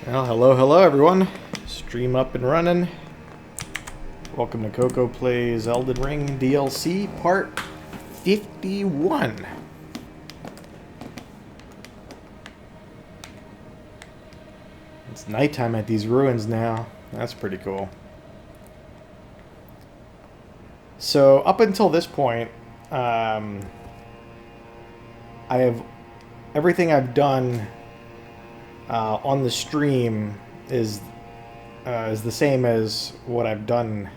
Well, hello everyone. Stream up and running. Welcome to CoKo Plays Elden Ring DLC Part 51. It's nighttime at these ruins now. That's pretty cool. So, up until this point, I have... Everything I've done on the stream is the same as what I've done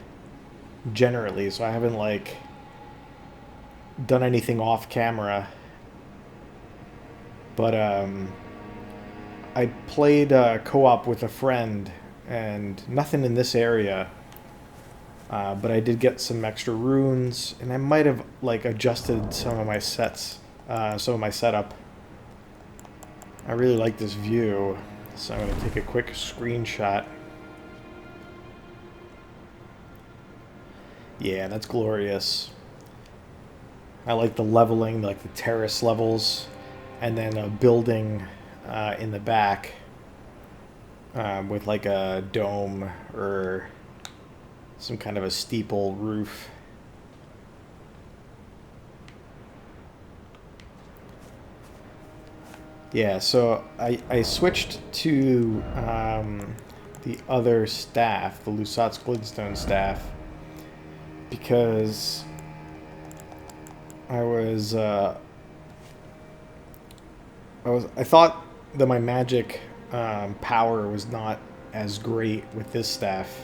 generally, so I haven't like done anything off camera. But I played co-op with a friend, and nothing in this area. But I did get some extra runes, and I might have like adjusted some of my sets, some of my setup. I really like this view, so I'm going to take a quick screenshot. Yeah, that's glorious. I like the leveling, like the terrace levels, and then a building in the back with like a dome or some kind of a steeple roof. Yeah, so I switched to the other staff, the Lusat's Glintstone staff, because I thought that my magic power was not as great with this staff.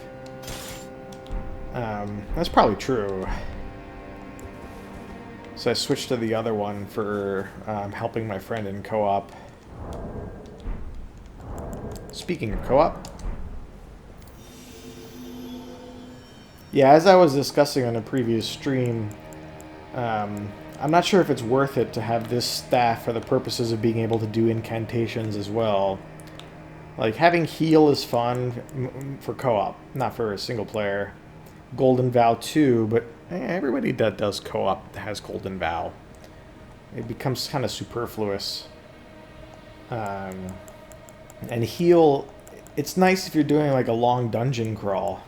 That's probably true. So I switched to the other one for helping my friend in co-op. Speaking of co-op, yeah, as I was discussing on a previous stream, I'm not sure if it's worth it to have this staff for the purposes of being able to do incantations as well. Like, having heal is fun for co-op, not for a single player. Golden Vow too, but everybody that does co-op has Golden Vow. It becomes kind of superfluous. And heal, it's nice if you're doing like a long dungeon crawl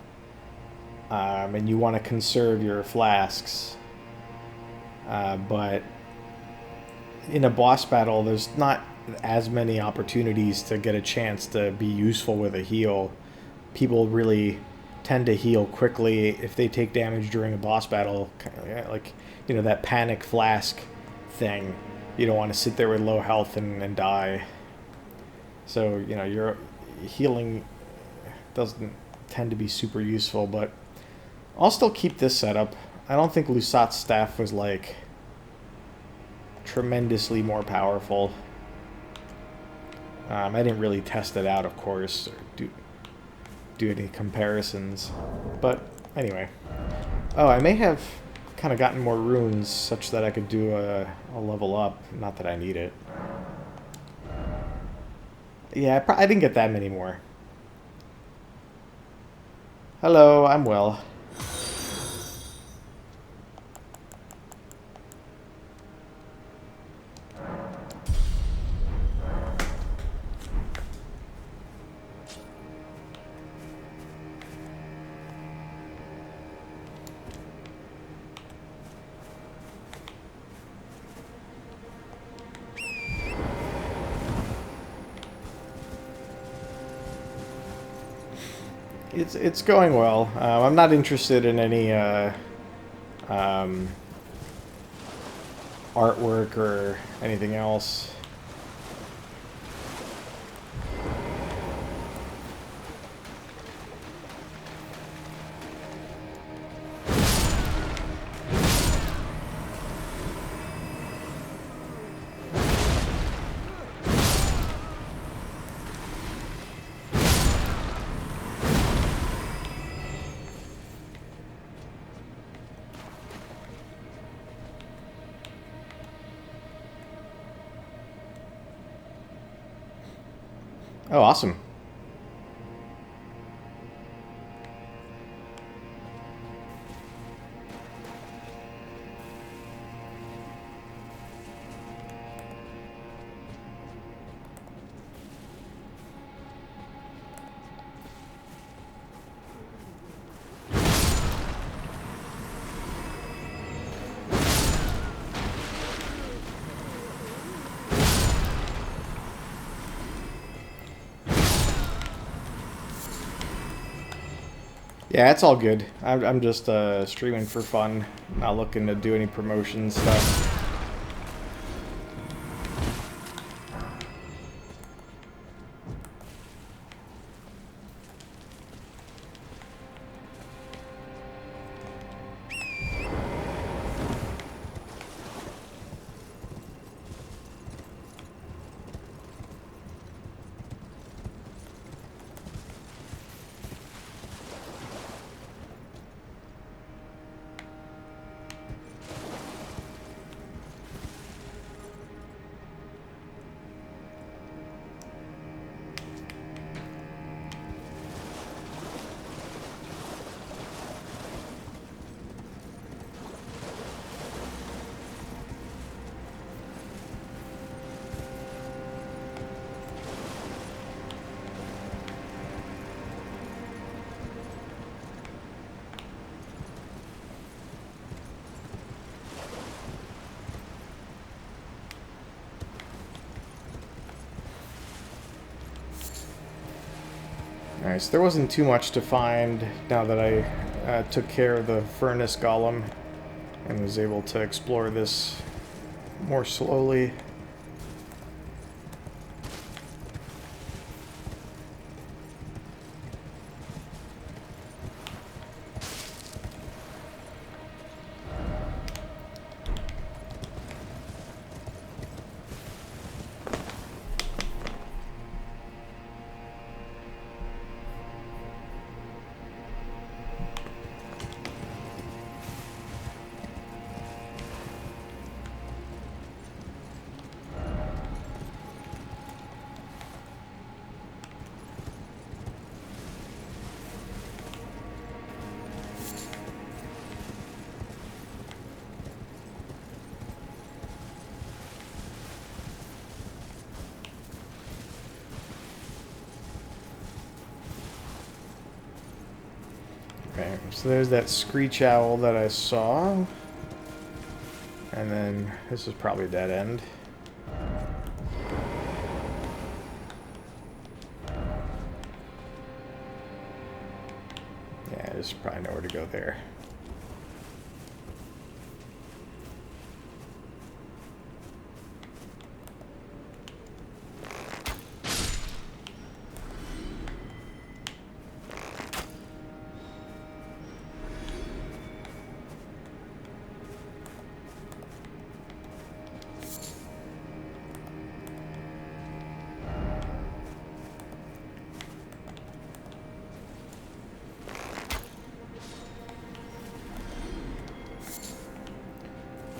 and you want to conserve your flasks. But in a boss battle, there's not as many opportunities to get a chance to be useful with a heal. People really tend to heal quickly if they take damage during a boss battle, like, you know, that panic flask thing. You don't want to sit there with low health and die. So, you know, your healing doesn't tend to be super useful, but I'll still keep this setup. I don't think Lusat's staff was like tremendously more powerful. I didn't really test it out, of course, or do any comparisons. But anyway. Oh, I may have kind of gotten more runes such that I could do a level up. Not that I need it. Yeah, I didn't get that many more. Hello, I'm well. It's going well. I'm not interested in any artwork or anything else. Oh, awesome. Yeah, it's all good. I'm just streaming for fun, not looking to do any promotion stuff. Alright, so there wasn't too much to find now that I took care of the furnace golem and was able to explore this more slowly. Okay, so there's that screech owl that I saw. And then this is probably a dead end. Yeah, there's probably nowhere to go there.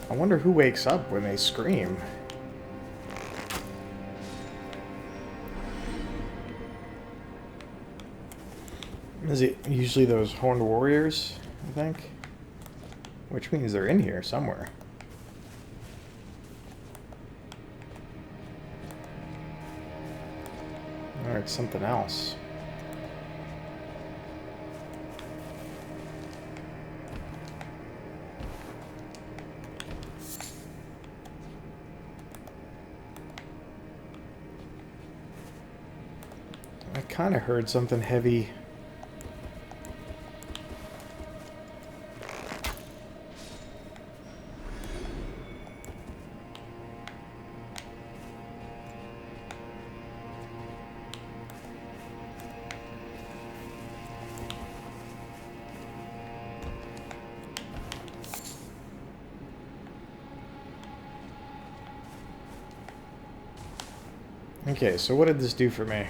I wonder who wakes up when they scream. Is it usually those horned warriors, I think? Which means they're in here somewhere. Or it's something else. I kind of heard something heavy. Okay, so what did this do for me?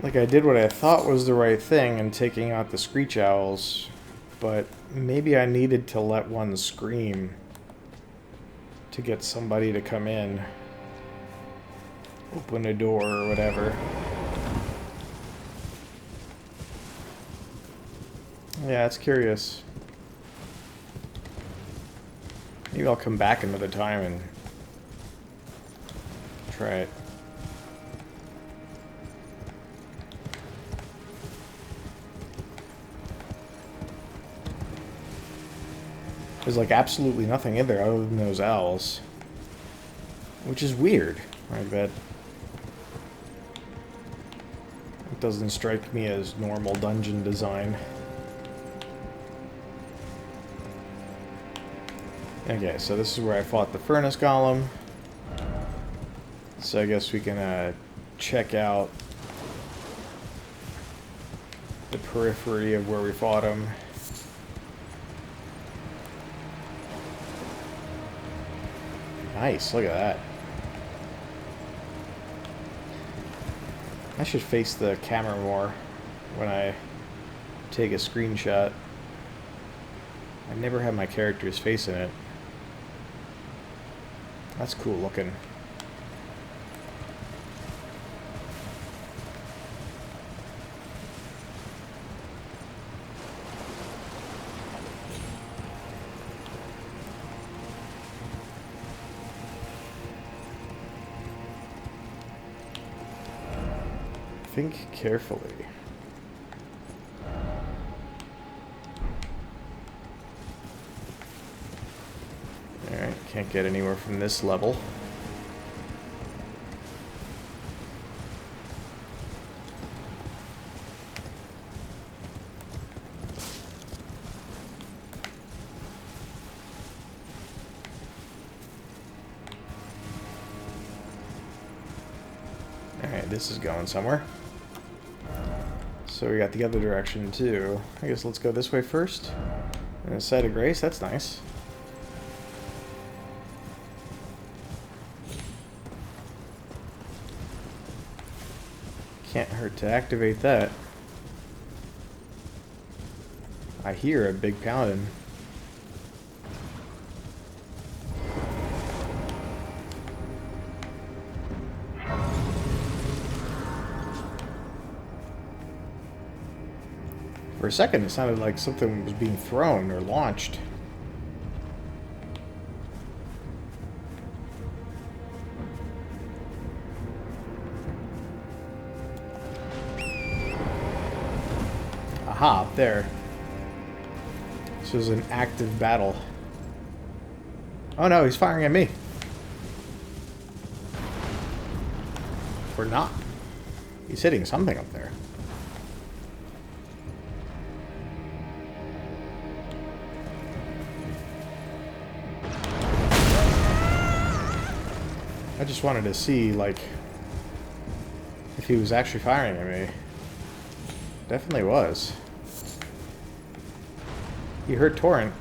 Like, I did what I thought was the right thing in taking out the screech owls, but maybe I needed to let one scream to get somebody to come in. Open a door or whatever. Yeah, it's curious. Maybe I'll come back another time and try it. There's like absolutely nothing in there other than those owls. Which is weird. Like that. It doesn't strike me as normal dungeon design. Okay, so this is where I fought the furnace golem. So I guess we can check out the periphery of where we fought him. Nice, look at that. I should face the camera more when I take a screenshot. I never have my characters facing it. That's cool looking. Think carefully. Alright, can't get anywhere from this level. Alright, this is going somewhere. So we got the other direction too. I guess let's go this way first. And a site of grace, that's nice. Can't hurt to activate that. I hear a big paladin. For a second, it sounded like something was being thrown or launched. Aha, up there. This is an active battle. Oh no, he's firing at me. Or not. He's hitting something up there. I just wanted to see, like, if he was actually firing at me. Definitely was. He hurt Torrent.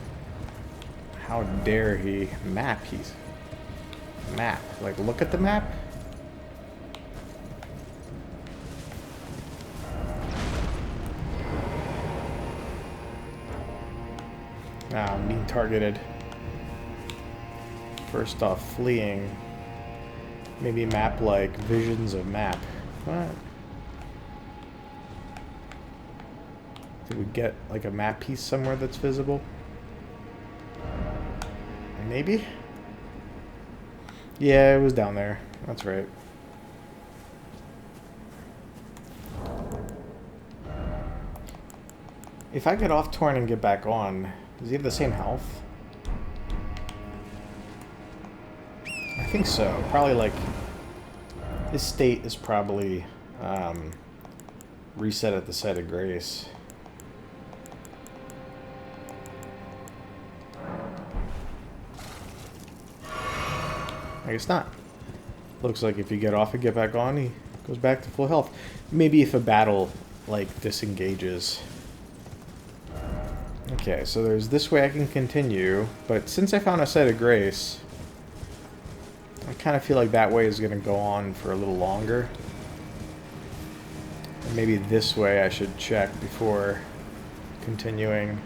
How dare he map? He's map. Like, look at the map. Ah, I'm being targeted. First off, fleeing. Maybe map like visions of map. What? Did we get like a map piece somewhere that's visible? Maybe? Yeah, it was down there. That's right. If I get off Torn and get back on, does he have the same health? I think so. Probably like his state is probably reset at the site of grace. I guess not. Looks like if you get off and get back on, he goes back to full health. Maybe if a battle like disengages. Okay, so there's this way I can continue, but since I found a site of grace, I kind of feel like that way is going to go on for a little longer. And maybe this way I should check before continuing.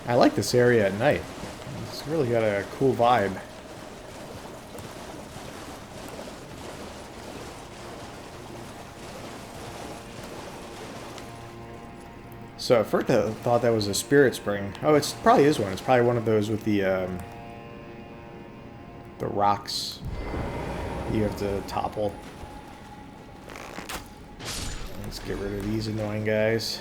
I like this area at night. It's really got a cool vibe. So at first I thought that was a spirit spring. Oh, it probably is one. It's probably one of those with the rocks you have to topple. Let's get rid of these annoying guys.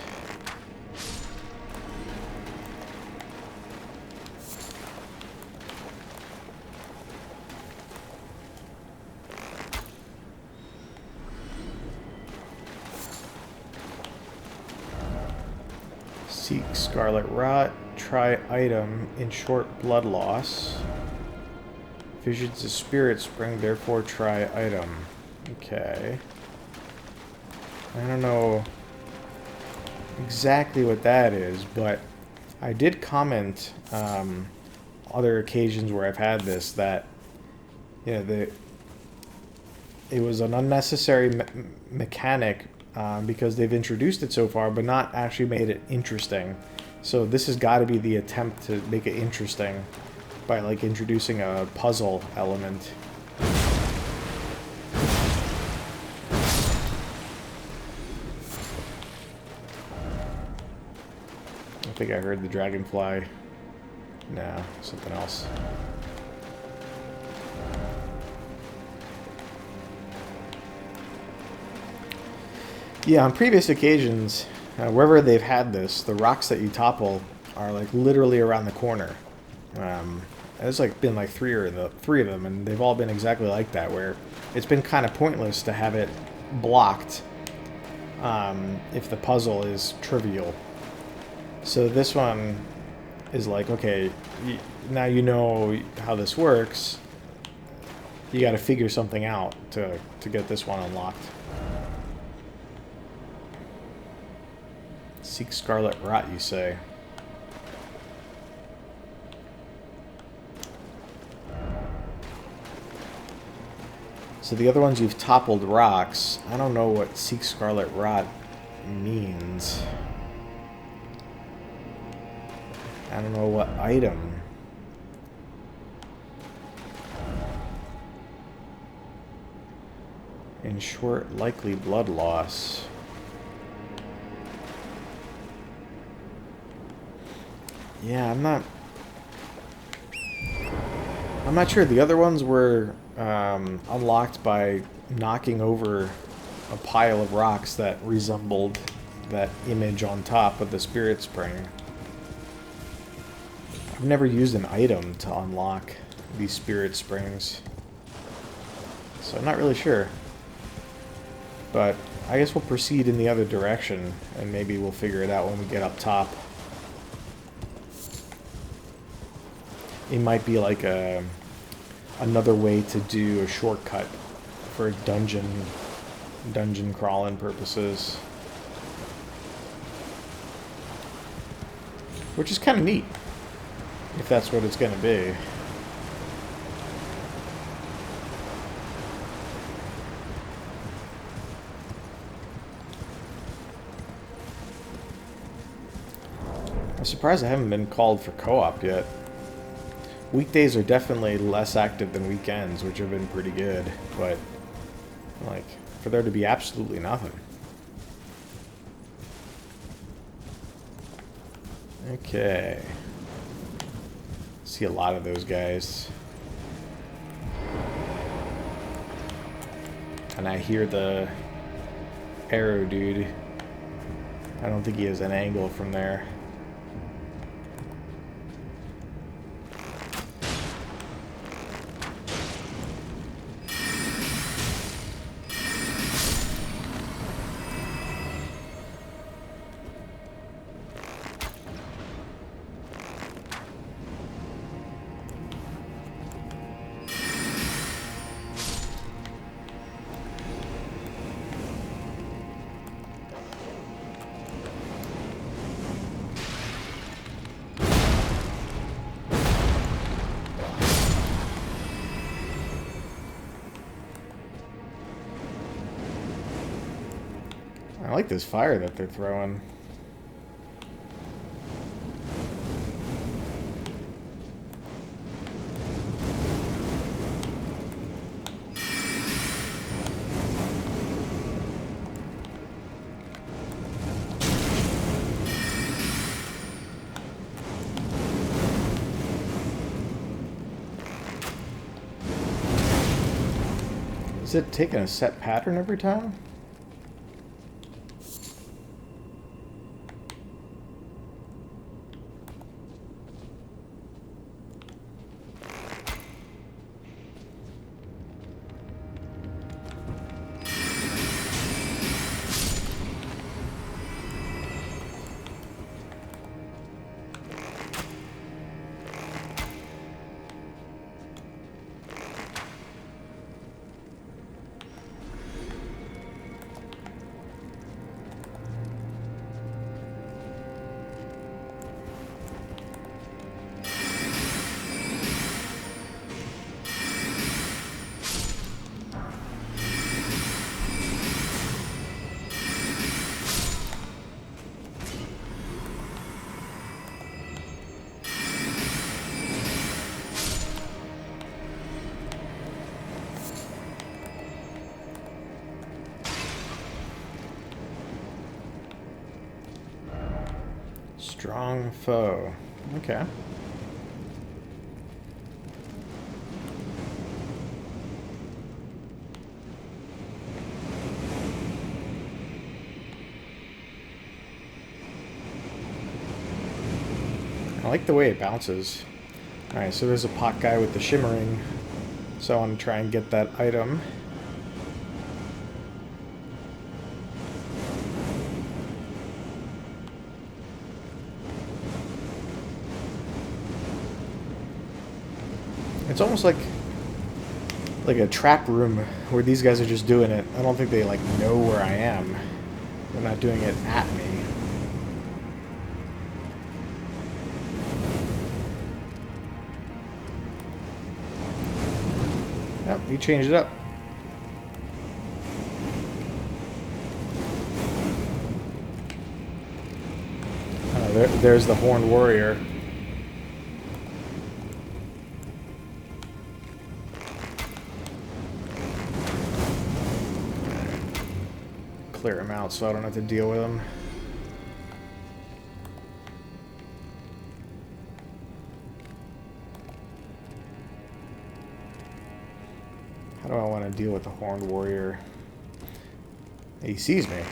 Seek Scarlet Rot. Try item in short blood loss. Visions of Spirit Spring, therefore try item. Okay. I don't know exactly what that is, but I did comment other occasions where I've had this that, you know, it was an unnecessary mechanic because they've introduced it so far, but not actually made it interesting. So this has got to be the attempt to make it interesting by like introducing a puzzle element. I think I heard the dragonfly. No, something else. Yeah, on previous occasions, wherever they've had this, the rocks that you topple are like literally around the corner. There's like been like three of them, and they've all been exactly like that, where it's been kind of pointless to have it blocked if the puzzle is trivial. So this one is like, okay, now you know how this works. You got to figure something out to get this one unlocked. Seek Scarlet Rot, you say? So the other ones you've toppled rocks. I don't know what Seek Scarlet Rot means. I don't know what item. In short, likely blood loss. Yeah, I'm not sure. The other ones were unlocked by knocking over a pile of rocks that resembled that image on top of the spirit spring. I've never used an item to unlock these spirit springs, so I'm not really sure. But I guess we'll proceed in the other direction, and maybe we'll figure it out when we get up top. It might be like another way to do a shortcut for dungeon crawling purposes, which is kind of neat if that's what it's going to be. I'm surprised I haven't been called for co-op yet. Weekdays are definitely less active than weekends, which have been pretty good, but like for there to be absolutely nothing. Okay. See a lot of those guys. And I hear the arrow dude. I don't think he has an angle from there. I like this fire that they're throwing. Is it taking a set pattern every time? Strong foe. Okay. I like the way it bounces. Alright, so there's a pot guy with the shimmering. So I want to try and get that item. It's almost like a trap room where these guys are just doing it. I don't think they like know where I am. They're not doing it at me. Yep, he changed it up. There's the Horned Warrior. Clear him out so I don't have to deal with him. How do I want to deal with the Horned Warrior? He sees me.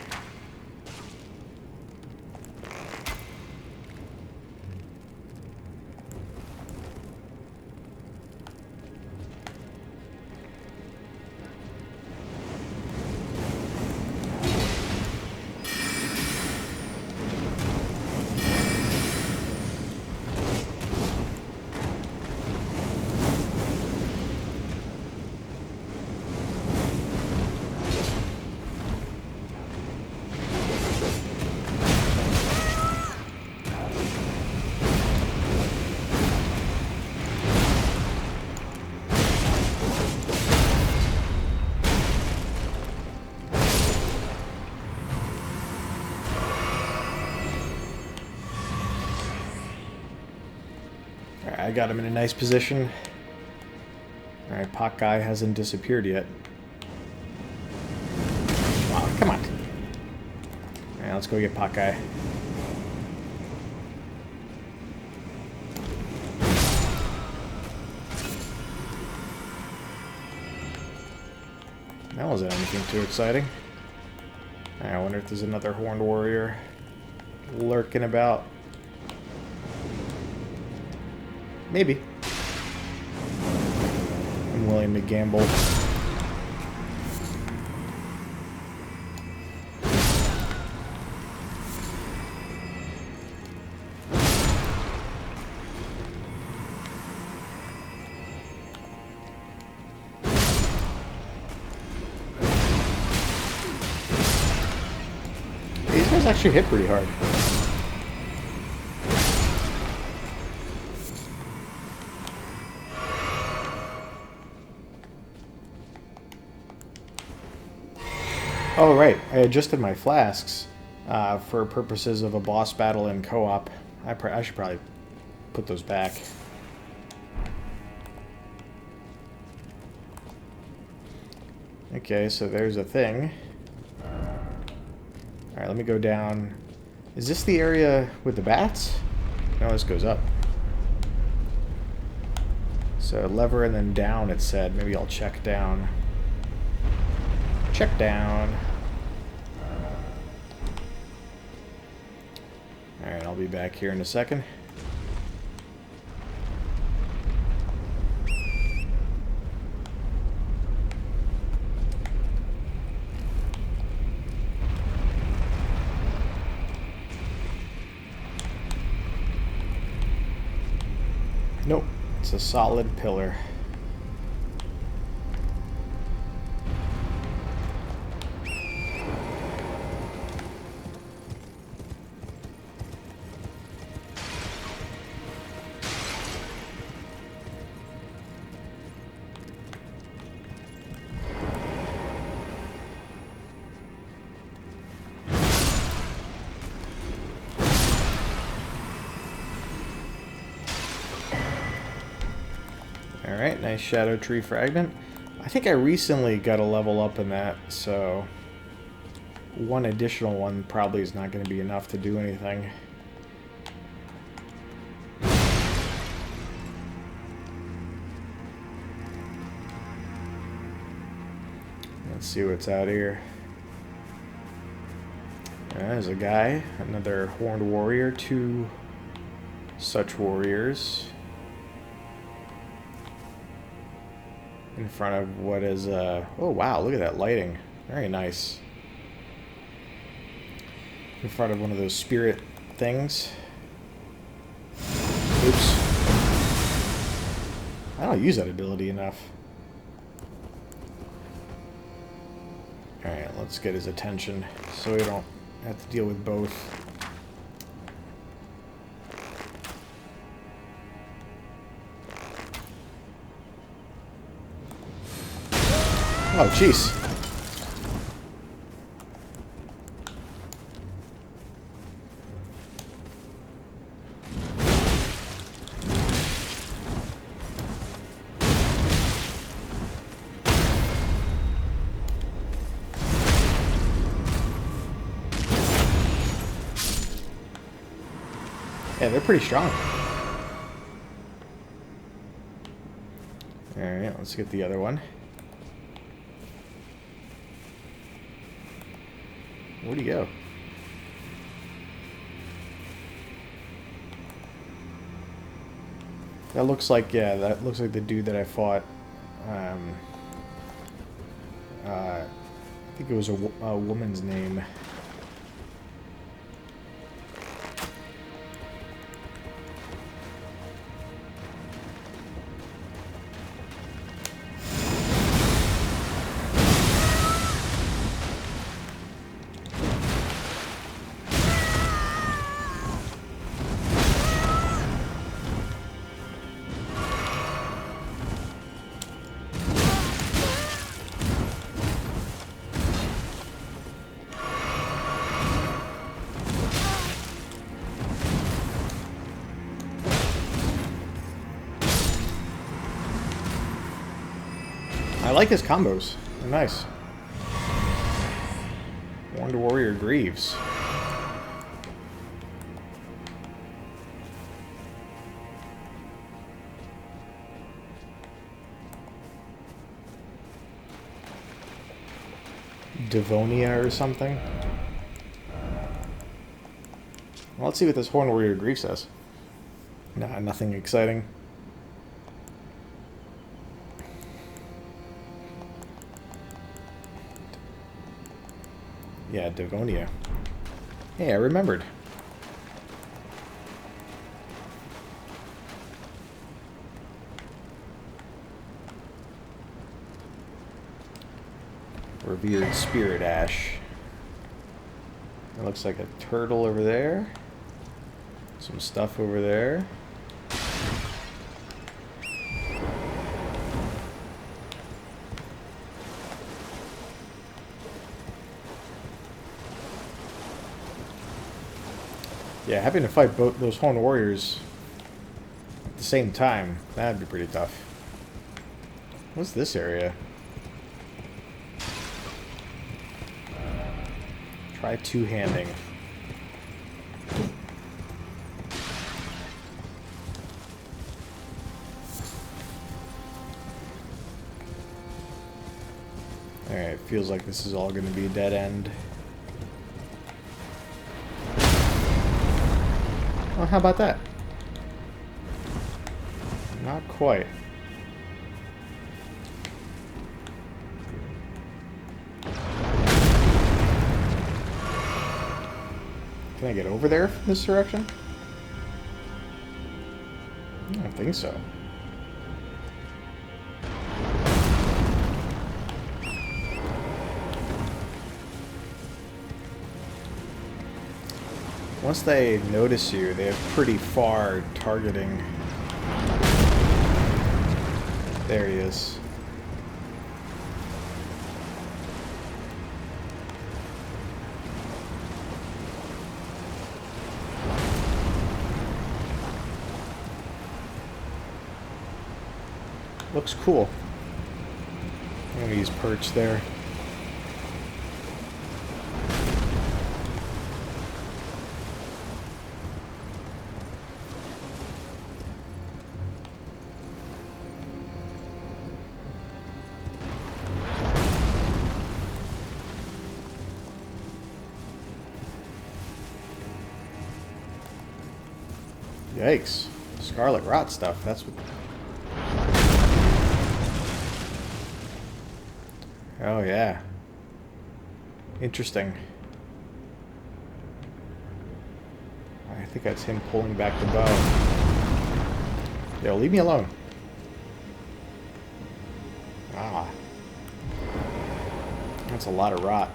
I got him in a nice position. Alright, pot guy hasn't disappeared yet. Oh, come on. Alright, let's go get pot guy. That wasn't anything too exciting. I wonder if there's another Horned Warrior lurking about. Maybe. I'm willing to gamble. These guys actually hit pretty hard. Oh, right. I adjusted my flasks for purposes of a boss battle in co-op. I should probably put those back. Okay, so there's a thing. Alright, let me go down. Is this the area with the bats? No, this goes up. So lever and then down, it said. Maybe I'll check down. check down. Alright, I'll be back here in a second. Nope, it's a solid pillar. Alright, nice shadow tree fragment. I think I recently got a level up in that, so one additional one probably is not going to be enough to do anything. Let's see what's out here. There's a guy, another horned warrior, 2 such warriors. In front of what is oh wow, look at that lighting. Very nice. In front of one of those spirit things. Oops. I don't use that ability enough. Alright, let's get his attention so we don't have to deal with both. Oh, jeez. Yeah, they're pretty strong. Alright, let's get the other one. Where'd he go? That looks like, yeah, that looks like the dude that I fought. I think it was a woman's name. I like his combos. They're nice. Warned Warrior Greaves. Devonia or something. Well, let's see what this Horn Warrior Grief says. Nah, nothing exciting. Yeah, Devonia. Hey, I remembered. Revered Spirit Ash. It looks like a turtle over there. Some stuff over there. Yeah, having to fight both those Horned Warriors at the same time, that'd be pretty tough. What's this area? Try two-handing. Alright, Alright, feels like this is all going to be a dead end. Well, how about that? Not quite. Can I get over there from this direction? I don't think so. Once they notice you, they have pretty far targeting. There he is. Looks cool. I'm gonna use perch there. Yikes. Scarlet Rot stuff, that's what... Oh, yeah. Interesting. I think that's him pulling back the bow. Yo, leave me alone. Ah. That's a lot of rot.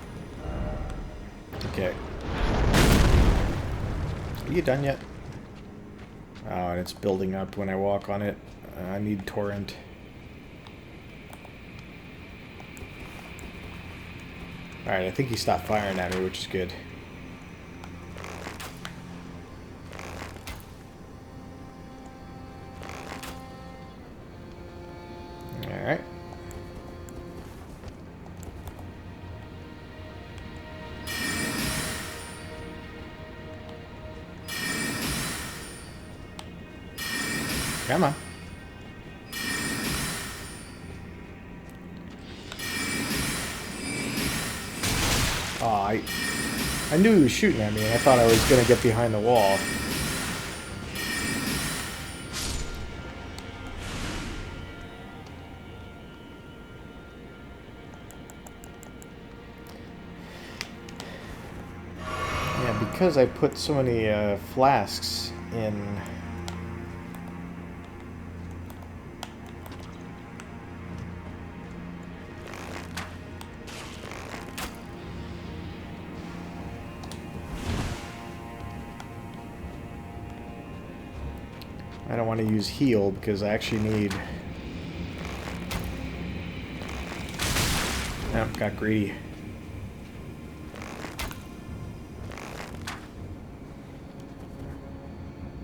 Okay. Are you done yet? Oh, and it's building up when I walk on it. I need torrent. Alright, I think he stopped firing at me, which is good. Alright. Come on. Oh, I knew he was shooting at me, and I thought I was going to get behind the wall. Yeah, because I put so many flasks in... I don't want to use heal because I actually need... Oh, got greedy.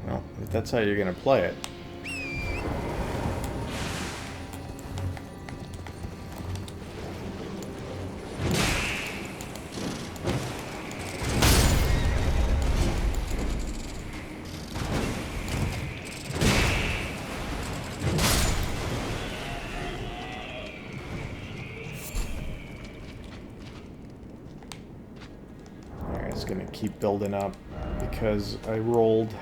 Well, if that's how you're going to play it. It's going to keep building up because I rolled.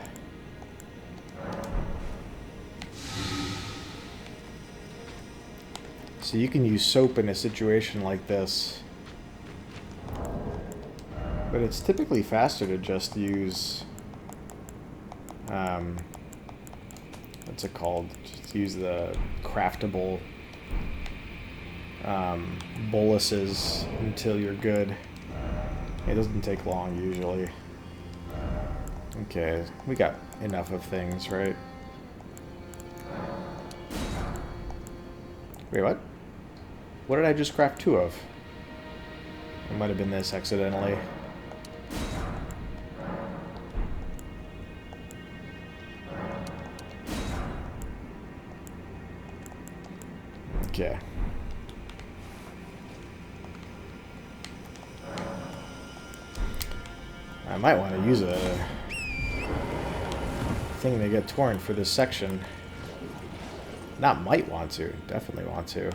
So you can use soap in a situation like this. But it's typically faster to just use... what's it called? Just use the craftable boluses until you're good. It doesn't take long, usually. Okay, we got enough of things, right? Wait, what? What did I just craft 2 of? It might have been this accidentally. Okay. I might want to use a thing to get torrent for this section. Not might want to, definitely want to.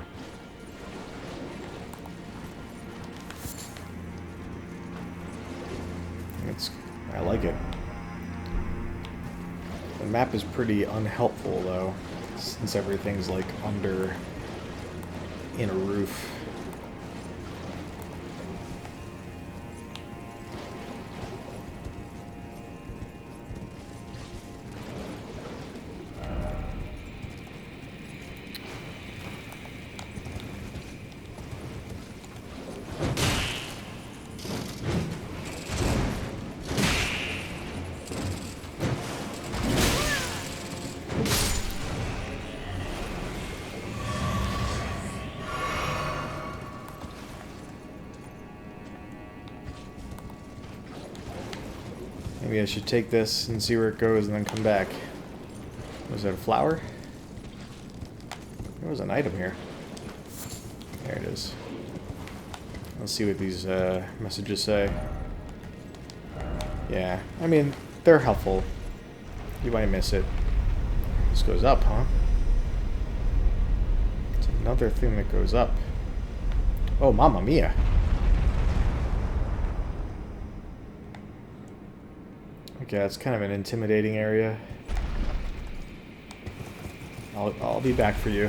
I like it. The map is pretty unhelpful, though, since everything's, like, in a roof. Maybe I should take this and see where it goes and then come back. Was that a flower? There was an item here. There it is. Let's see what these messages say. Yeah, I mean, they're helpful. You might miss it. This goes up, huh? It's another thing that goes up. Oh, Mamma Mia. Okay, that's kind of an intimidating area. I'll be back for you.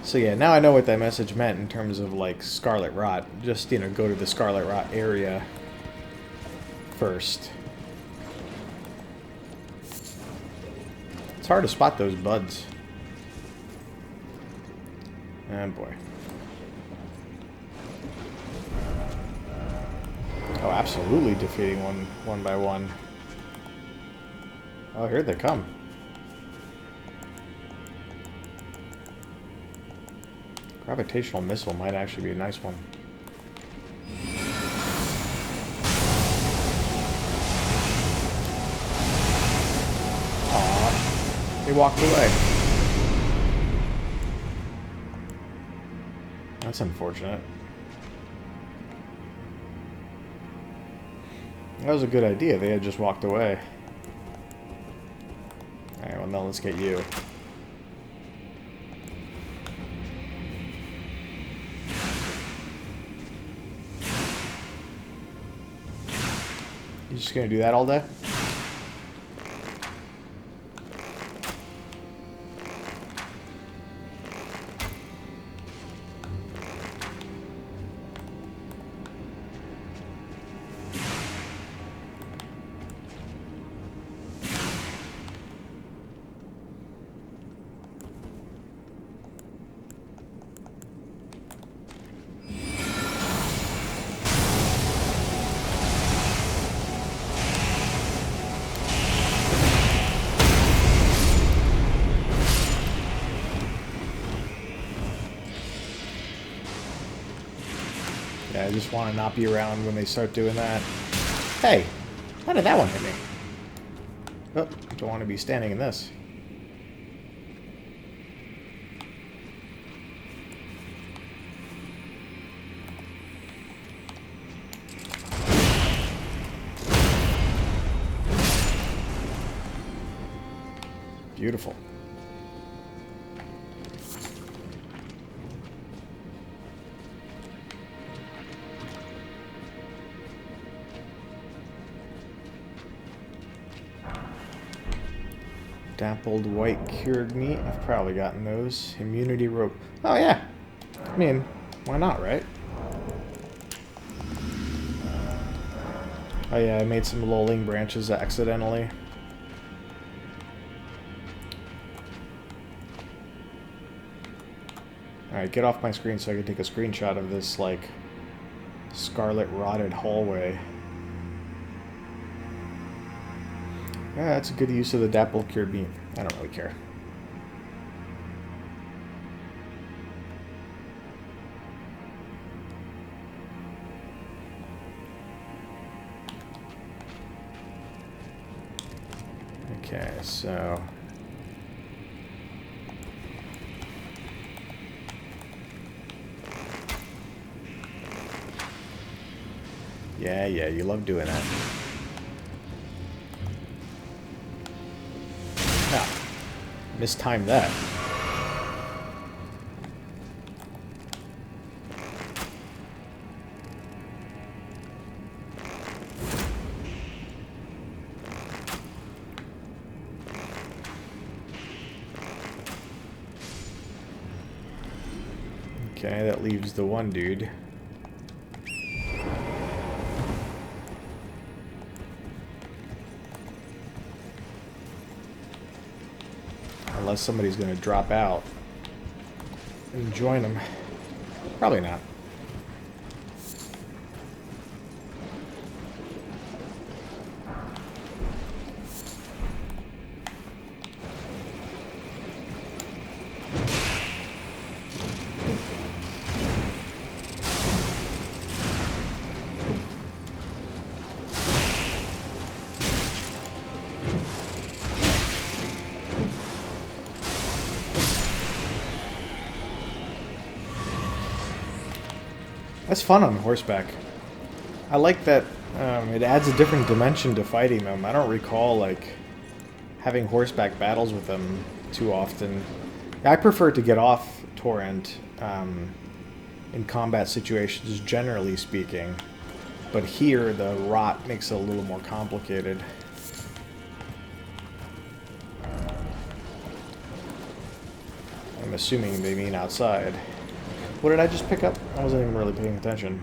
So yeah, now I know what that message meant in terms of like Scarlet Rot. Just, you know, go to the Scarlet Rot area first. It's hard to spot those buds. Oh boy. Oh, absolutely defeating one by one. Oh, here they come. Gravitational missile might actually be a nice one. They walked away. That's unfortunate. That was a good idea. They had just walked away. Alright, well now let's get you. You just gonna do that all day? Yeah, I just want to not be around when they start doing that. Hey! How did that one hit me? Oh, don't want to be standing in this. Beautiful. Dappled white cured meat. I've probably gotten those. Immunity rope. Oh, yeah. I mean, why not, right? Oh, yeah, I made some lolling branches accidentally. Alright, get off my screen so I can take a screenshot of this, like, scarlet rotted hallway. Yeah, that's a good use of the dappled cured meat. I don't really care. Okay, so... Yeah, you love doing that. Ah. Mistimed that. Okay, that leaves the one dude. Unless somebody's going to drop out and join them. Probably not. That's fun on horseback. I like that it adds a different dimension to fighting them. I don't recall like having horseback battles with them too often. I prefer to get off torrent in combat situations, generally speaking. But here, the rot makes it a little more complicated. I'm assuming they mean outside. What did I just pick up? I wasn't even really paying attention.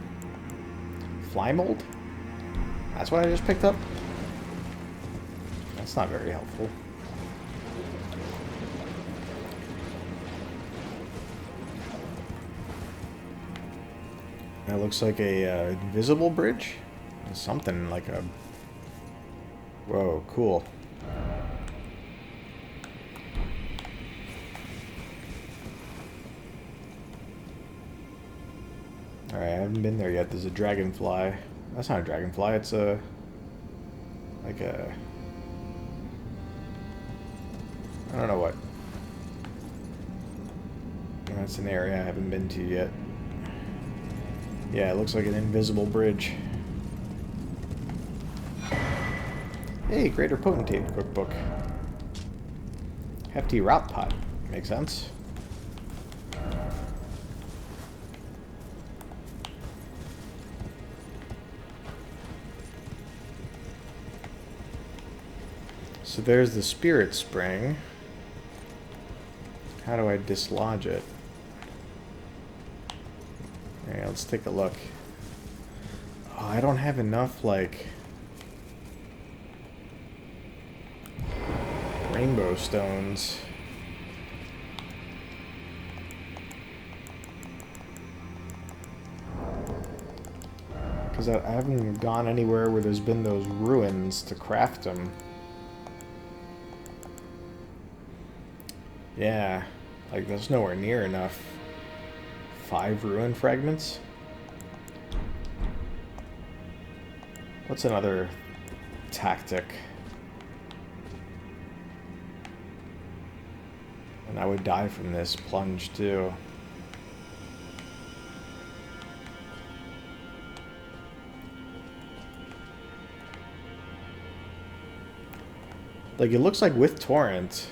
Fly mold? That's what I just picked up? That's not very helpful. That looks like a invisible bridge? Something like a... Whoa, cool. Alright, I haven't been there yet. There's a dragonfly. That's not a dragonfly, it's a... like a... I don't know what. That's an area I haven't been to yet. Yeah, it looks like an invisible bridge. Hey, Greater Potentate Cookbook. Hefty Rot Pot. Makes sense. So there's the spirit spring. How do I dislodge it? Alright, let's take a look. Oh, I don't have enough, like... rainbow stones. Because I haven't gone anywhere where there's been those ruins to craft them. Yeah, like there's nowhere near enough. 5 ruin fragments? What's another tactic? And I would die from this plunge too. Like it looks like with torrent,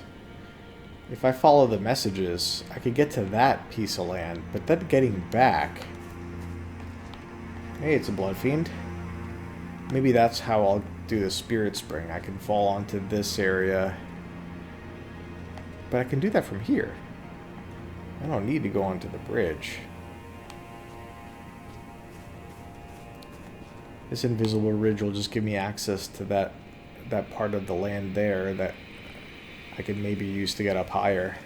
if I follow the messages, I could get to that piece of land, but then getting back... Hey, it's a blood fiend. Maybe that's how I'll do the spirit spring. I can fall onto this area. But I can do that from here. I don't need to go onto the bridge. This invisible ridge will just give me access to that part of the land there that I could maybe use to get up higher.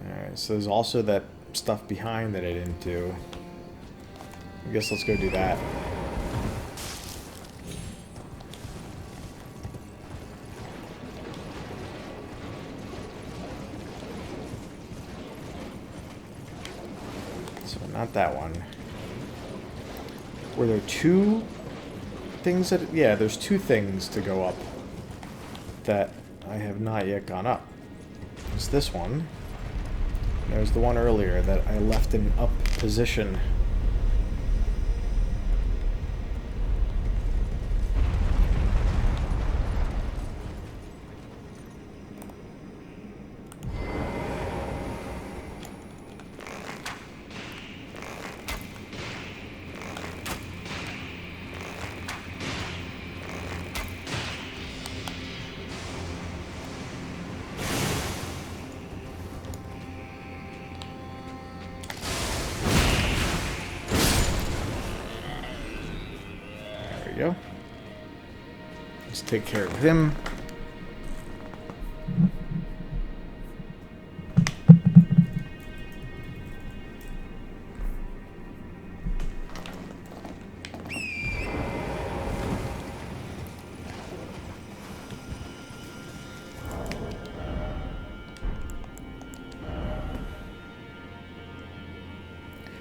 Alright, so there's also that stuff behind that I didn't do. I guess let's go do that. So not that one. Were there 2 things that... Yeah, there's 2 things to go up that I have not yet gone up. It's this one. And there's the one earlier that I left in up position. we go. Let's take care of him.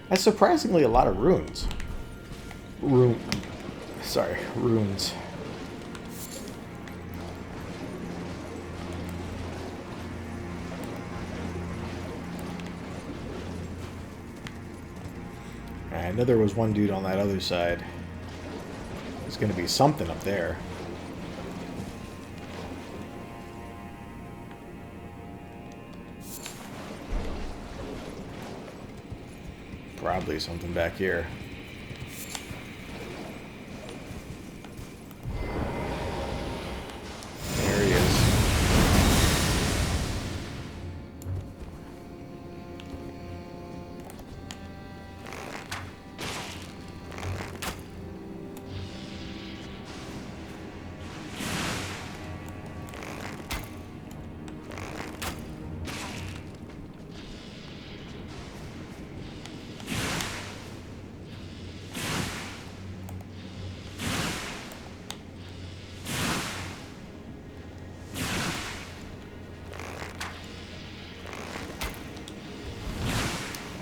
That's surprisingly a lot of runes. Runes. I know there was one dude on that other side. There's gonna be something up there. Probably something back here. There he is.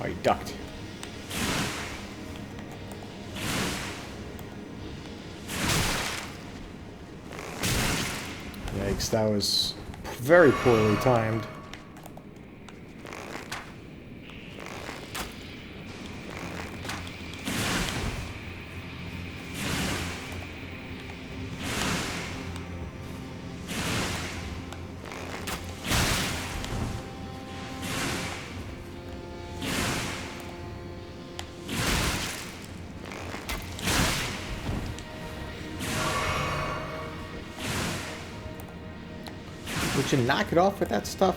Oh, he ducked. Yikes, that was very poorly timed. Would you knock it off with that stuff?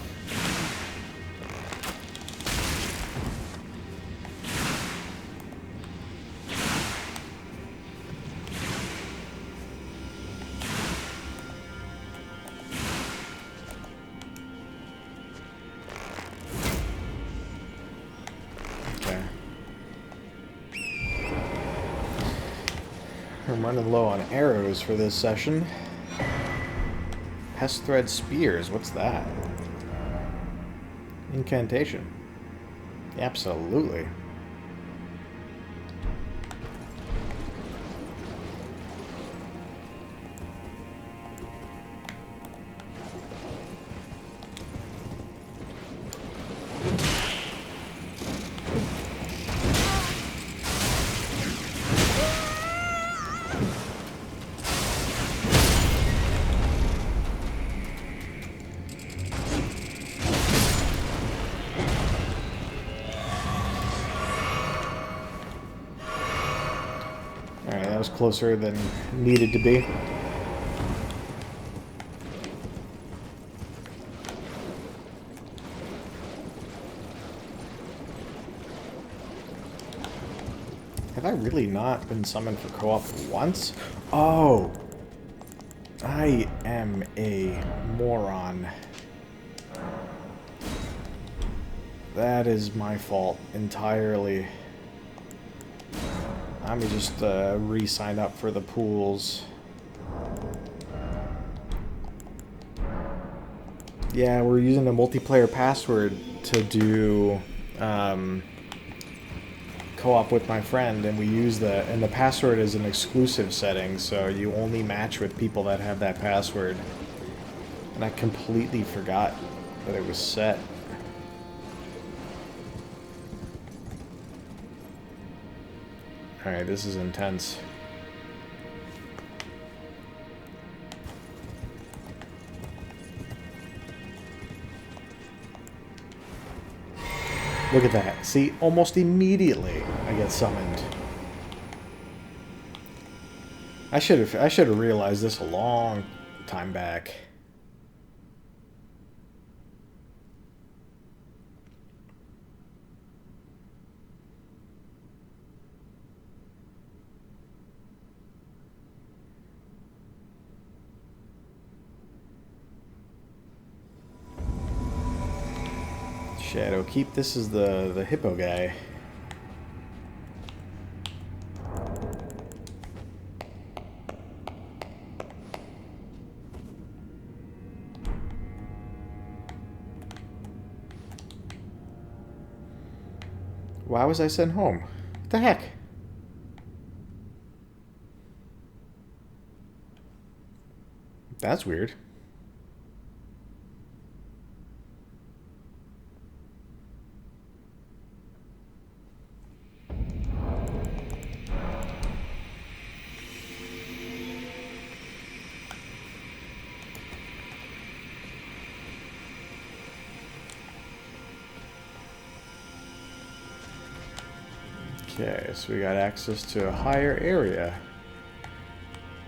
Okay. I'm running low on arrows for this session. Pest thread spears, what's that? Incantation. Absolutely. Alright, that was closer than needed to be. Have I really not been summoned for co-op once? Oh! I am a moron. That is my fault entirely. Let me just re-sign up for the pools. Yeah, we're using a multiplayer password to do co-op with my friend, and we use and the password is an exclusive setting, so you only match with people that have that password. And I completely forgot that it was set. Alright, this is intense. Look at that. See, almost immediately I get summoned. I should have realized this a long time back. Shadow Keep. This is the hippo guy. Why was I sent home? What the heck? That's weird. Okay, so we got access to a higher area.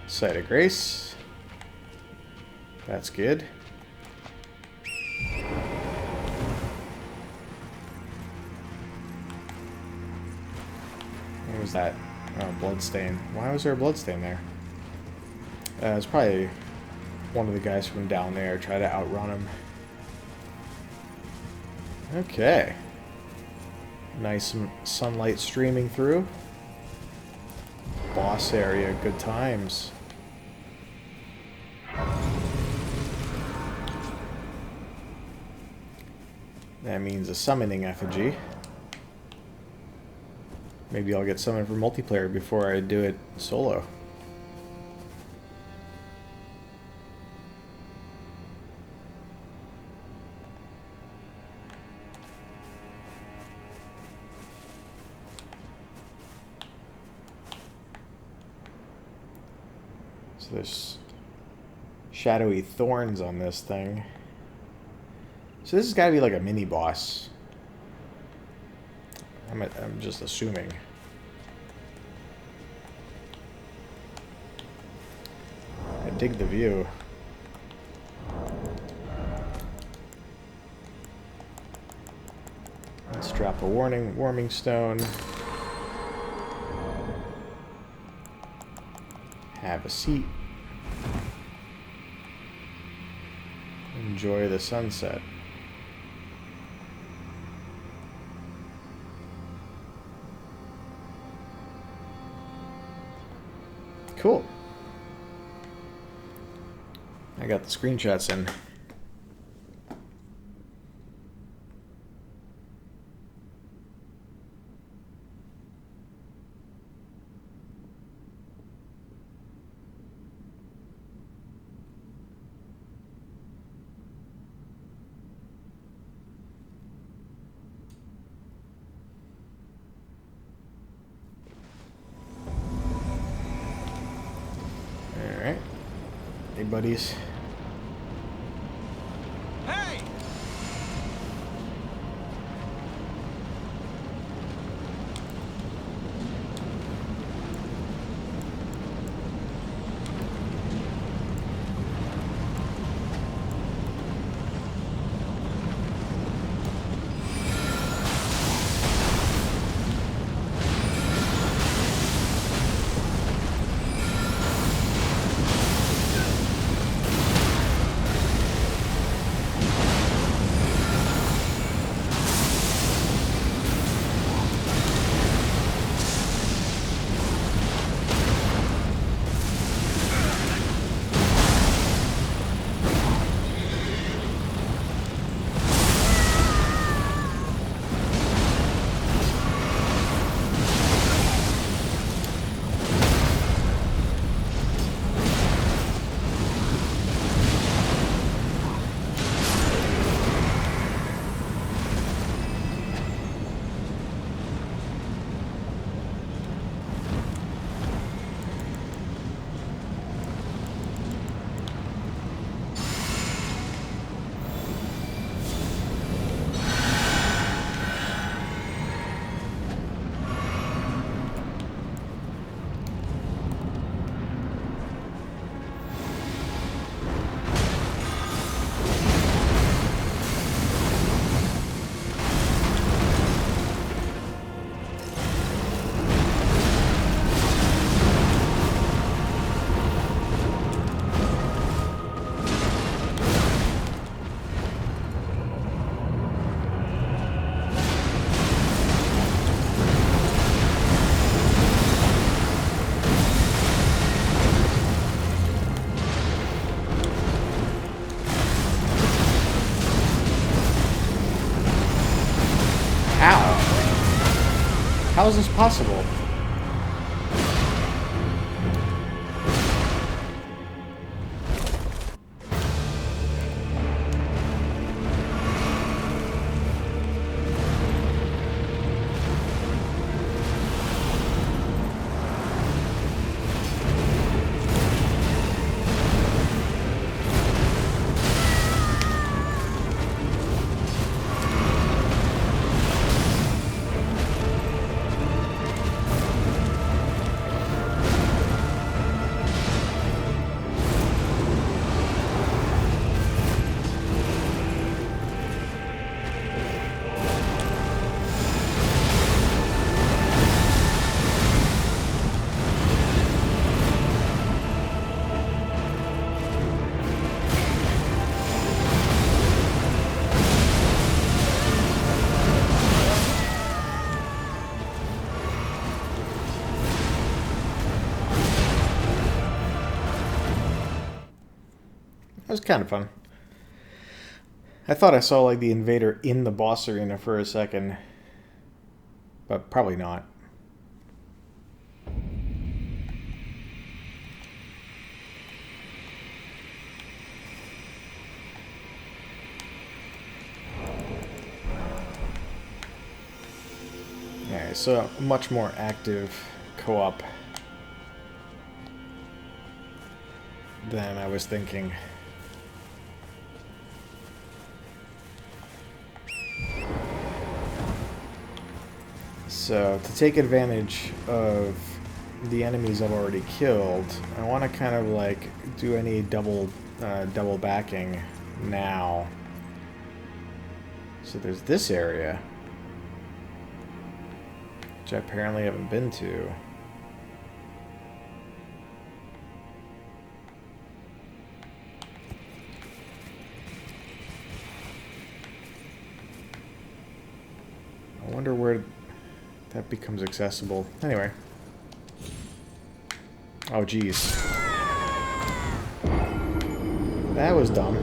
Site of Grace. That's good. What was that? Oh, bloodstain. Why was there a bloodstain there? It's probably one of the guys from down there. Try to outrun him. Okay. Nice sunlight streaming through. Boss area, good times. That means a summoning effigy. Maybe I'll get summoned for multiplayer before I do it solo. So there's shadowy thorns on this thing. So this has got to be like a mini boss. I'm just assuming. I dig the view. Let's drop a warming stone. Have a seat. Enjoy the sunset. Cool. I got the screenshots in. Alright. Hey, buddies. Hey! How is this possible? That was kind of fun. I thought I saw like the invader in the boss arena for a second, but probably not. Alright, so much more active co-op than I was thinking. So, to take advantage of the enemies I've already killed, I want to kind of like do any double backing now. So there's this area, which I apparently haven't been to. I wonder where that becomes accessible. Anyway. Oh, geez. That was dumb.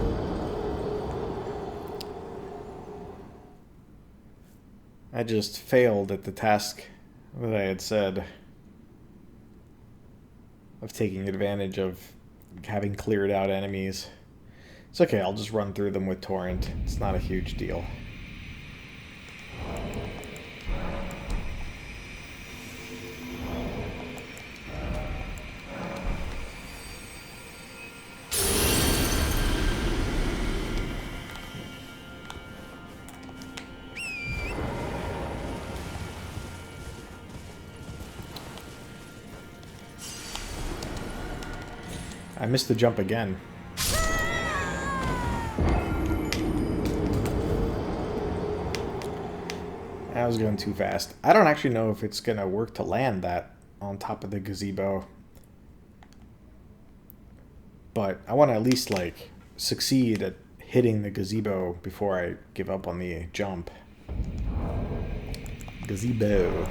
I just failed at the task that I had said of taking advantage of having cleared out enemies. It's okay, I'll just run through them with Torrent. It's not a huge deal. I missed the jump again. I was going too fast. I don't actually know if it's going to work to land that on top of the gazebo. But I want to at least, like, succeed at hitting the gazebo before I give up on the jump. Gazebo.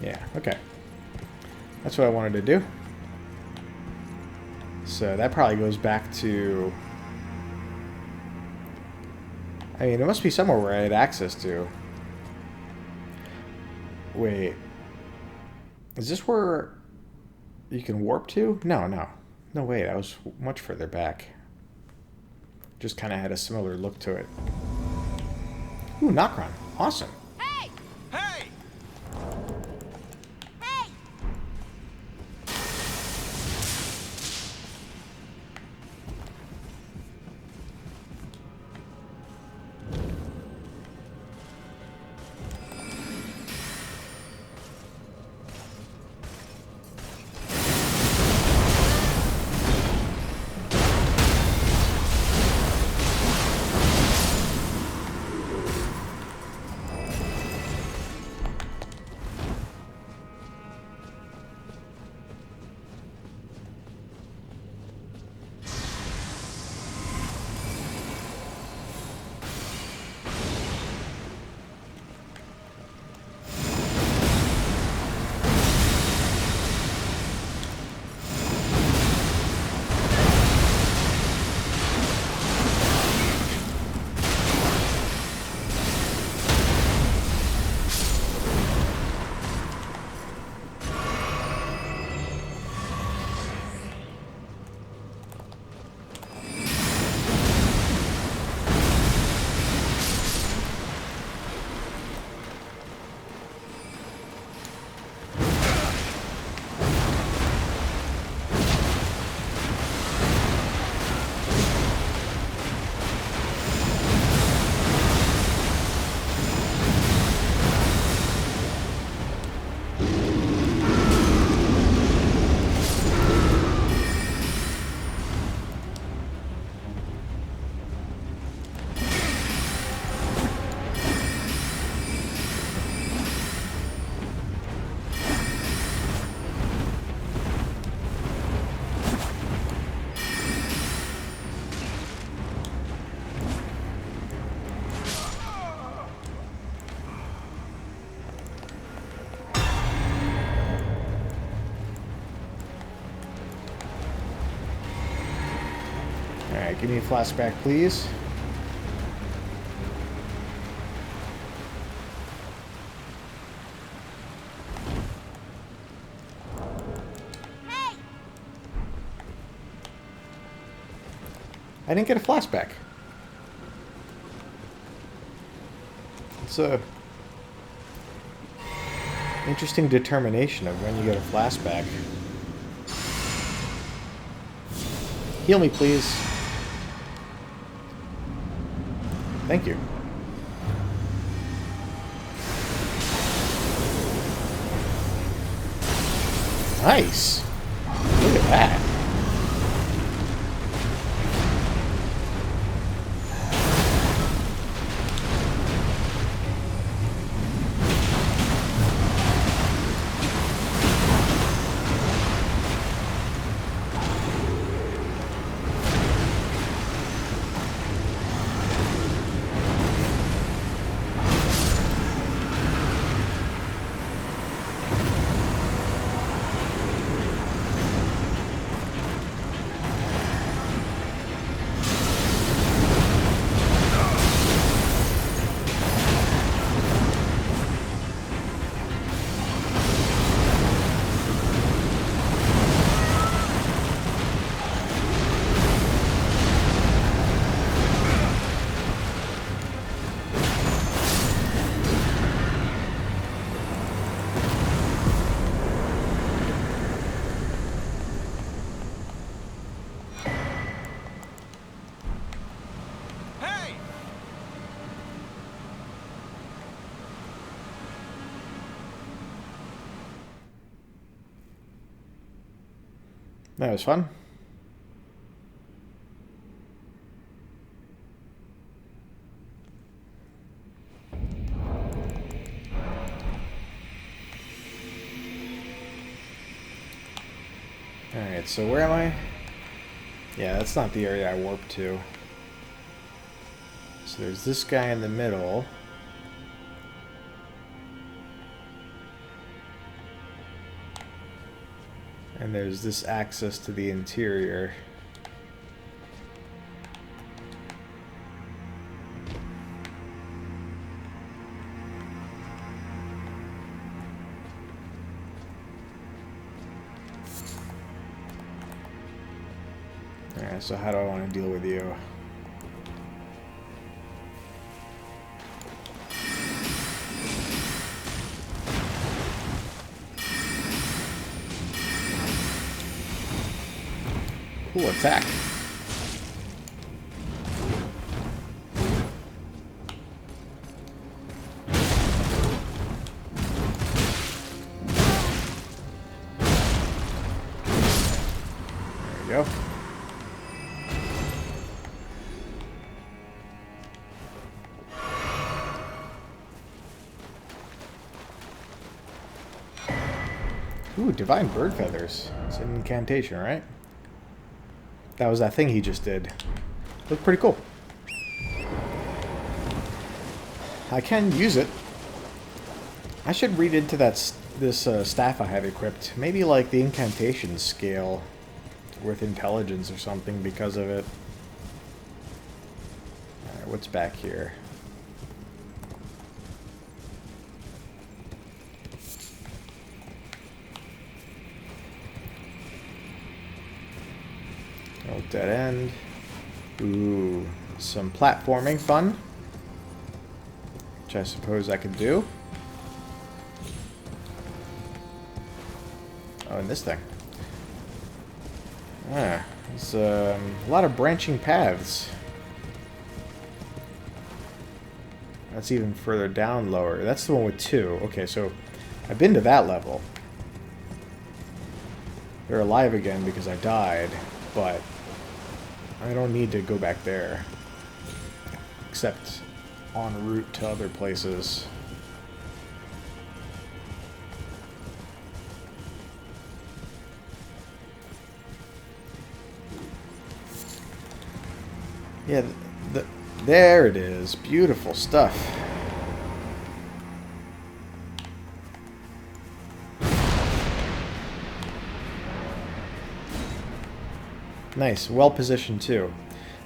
Yeah, okay. That's what I wanted to do. So that probably goes back to... I mean, it must be somewhere where I had access to. Wait. Is this where you can warp to? No, no. No, wait, I was much further back. Just kind of had a similar look to it. Ooh, Nocron. Awesome. Hey! Hey! Hey! Give me a flashback, please. Hey! I didn't get a flashback. It's a interesting determination of when you get a flashback. Heal me, please. Thank you. Nice. Look at that. That was fun. Alright, so where am I? Yeah, that's not the area I warped to. So there's this guy in the middle. And there's this access to the interior. Alright, so how do I want to deal with you? Cool attack. There we go. Ooh, divine bird feathers. It's an incantation, right? That was that thing he just did. Looked pretty cool. I can use it. I should read into that this staff I have equipped. Maybe like the incantation scale with intelligence or something because of it. Alright, what's back here? Oh, dead end. Ooh, some platforming fun. Which I suppose I could do. Oh, and this thing. Ah, there's a lot of branching paths. That's even further down lower. That's the one with 2. Okay, so I've been to that level. They're alive again because I died, but I don't need to go back there. Except en route to other places. Yeah, there it is. Beautiful stuff. Nice. Well positioned, too.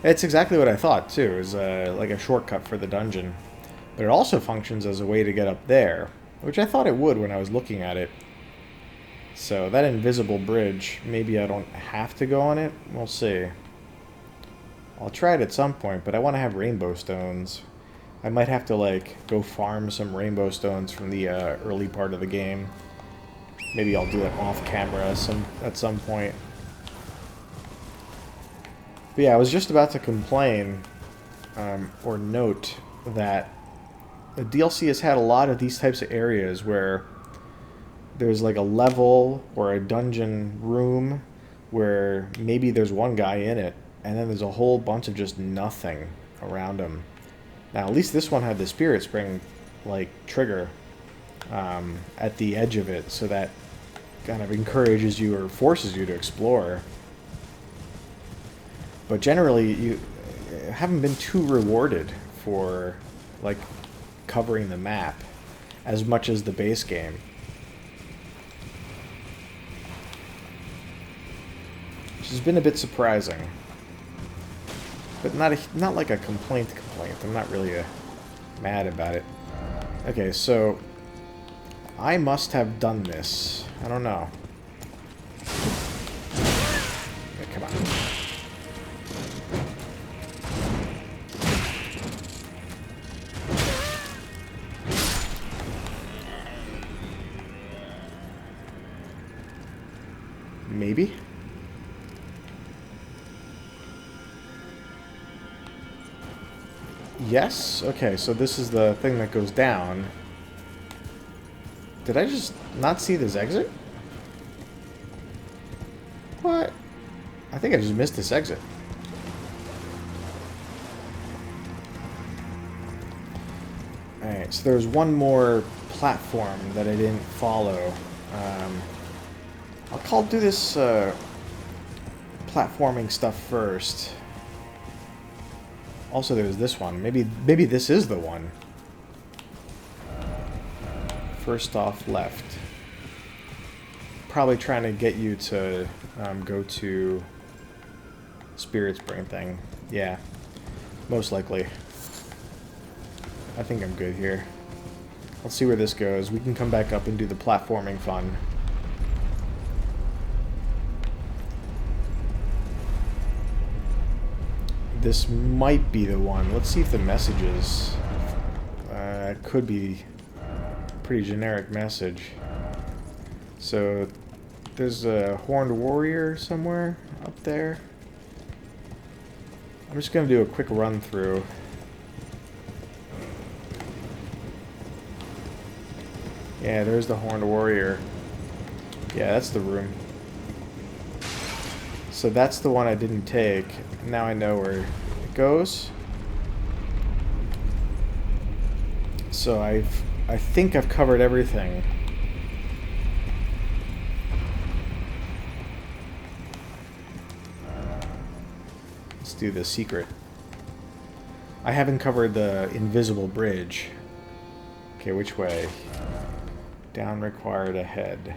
It's exactly what I thought too. It was like a shortcut for the dungeon, but it also functions as a way to get up there, which I thought it would when I was looking at it. So that invisible bridge, maybe I don't have to go on it. We'll see. I'll try it at some point, but I want to have rainbow stones. I might have to like go farm some rainbow stones from the early part of the game. Maybe I'll do it off camera at some point. But yeah, I was just about to complain or note that the DLC has had a lot of these types of areas where there's like a level or a dungeon room where maybe there's one guy in it, and then there's a whole bunch of just nothing around him. Now, at least this one had the Spirit Spring, like, trigger at the edge of it, so that kind of encourages you or forces you to explore. But generally, you haven't been too rewarded for, like, covering the map as much as the base game. Which has been a bit surprising. But not like a complaint. I'm not really mad about it. Okay, so I must have done this. I don't know. Okay, come on. Maybe? Yes? Okay, so this is the thing that goes down. Did I just not see this exit? What? I think I just missed this exit. Alright, so there's one more platform that I didn't follow. I'll do this platforming stuff first. Also, there's this one. Maybe this is the one. First off, left. Probably trying to get you to go to Spirit Spring thing. Yeah, most likely. I think I'm good here. Let's see where this goes. We can come back up and do the platforming fun. This might be the one. Let's see if the messages could be a pretty generic message. So there's a horned warrior somewhere up there. I'm just gonna do a quick run through. Yeah, there's the horned warrior. Yeah, that's the room. So that's the one I didn't take. Now I know where it goes. So I think I've covered everything. Let's do the secret. I haven't covered the invisible bridge. Okay, which way? Down required ahead.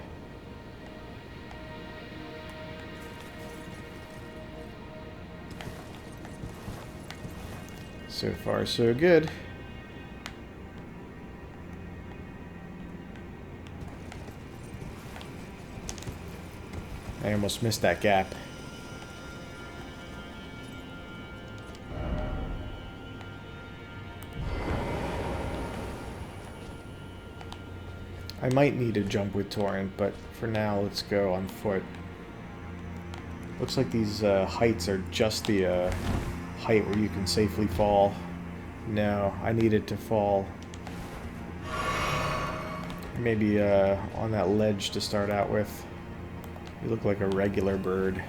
So far, so good. I almost missed that gap. I might need to jump with Torrent, but for now, let's go on foot. Looks like these heights are just the height where you can safely fall. No, I needed to fall maybe on that ledge to start out with. You look like a regular bird.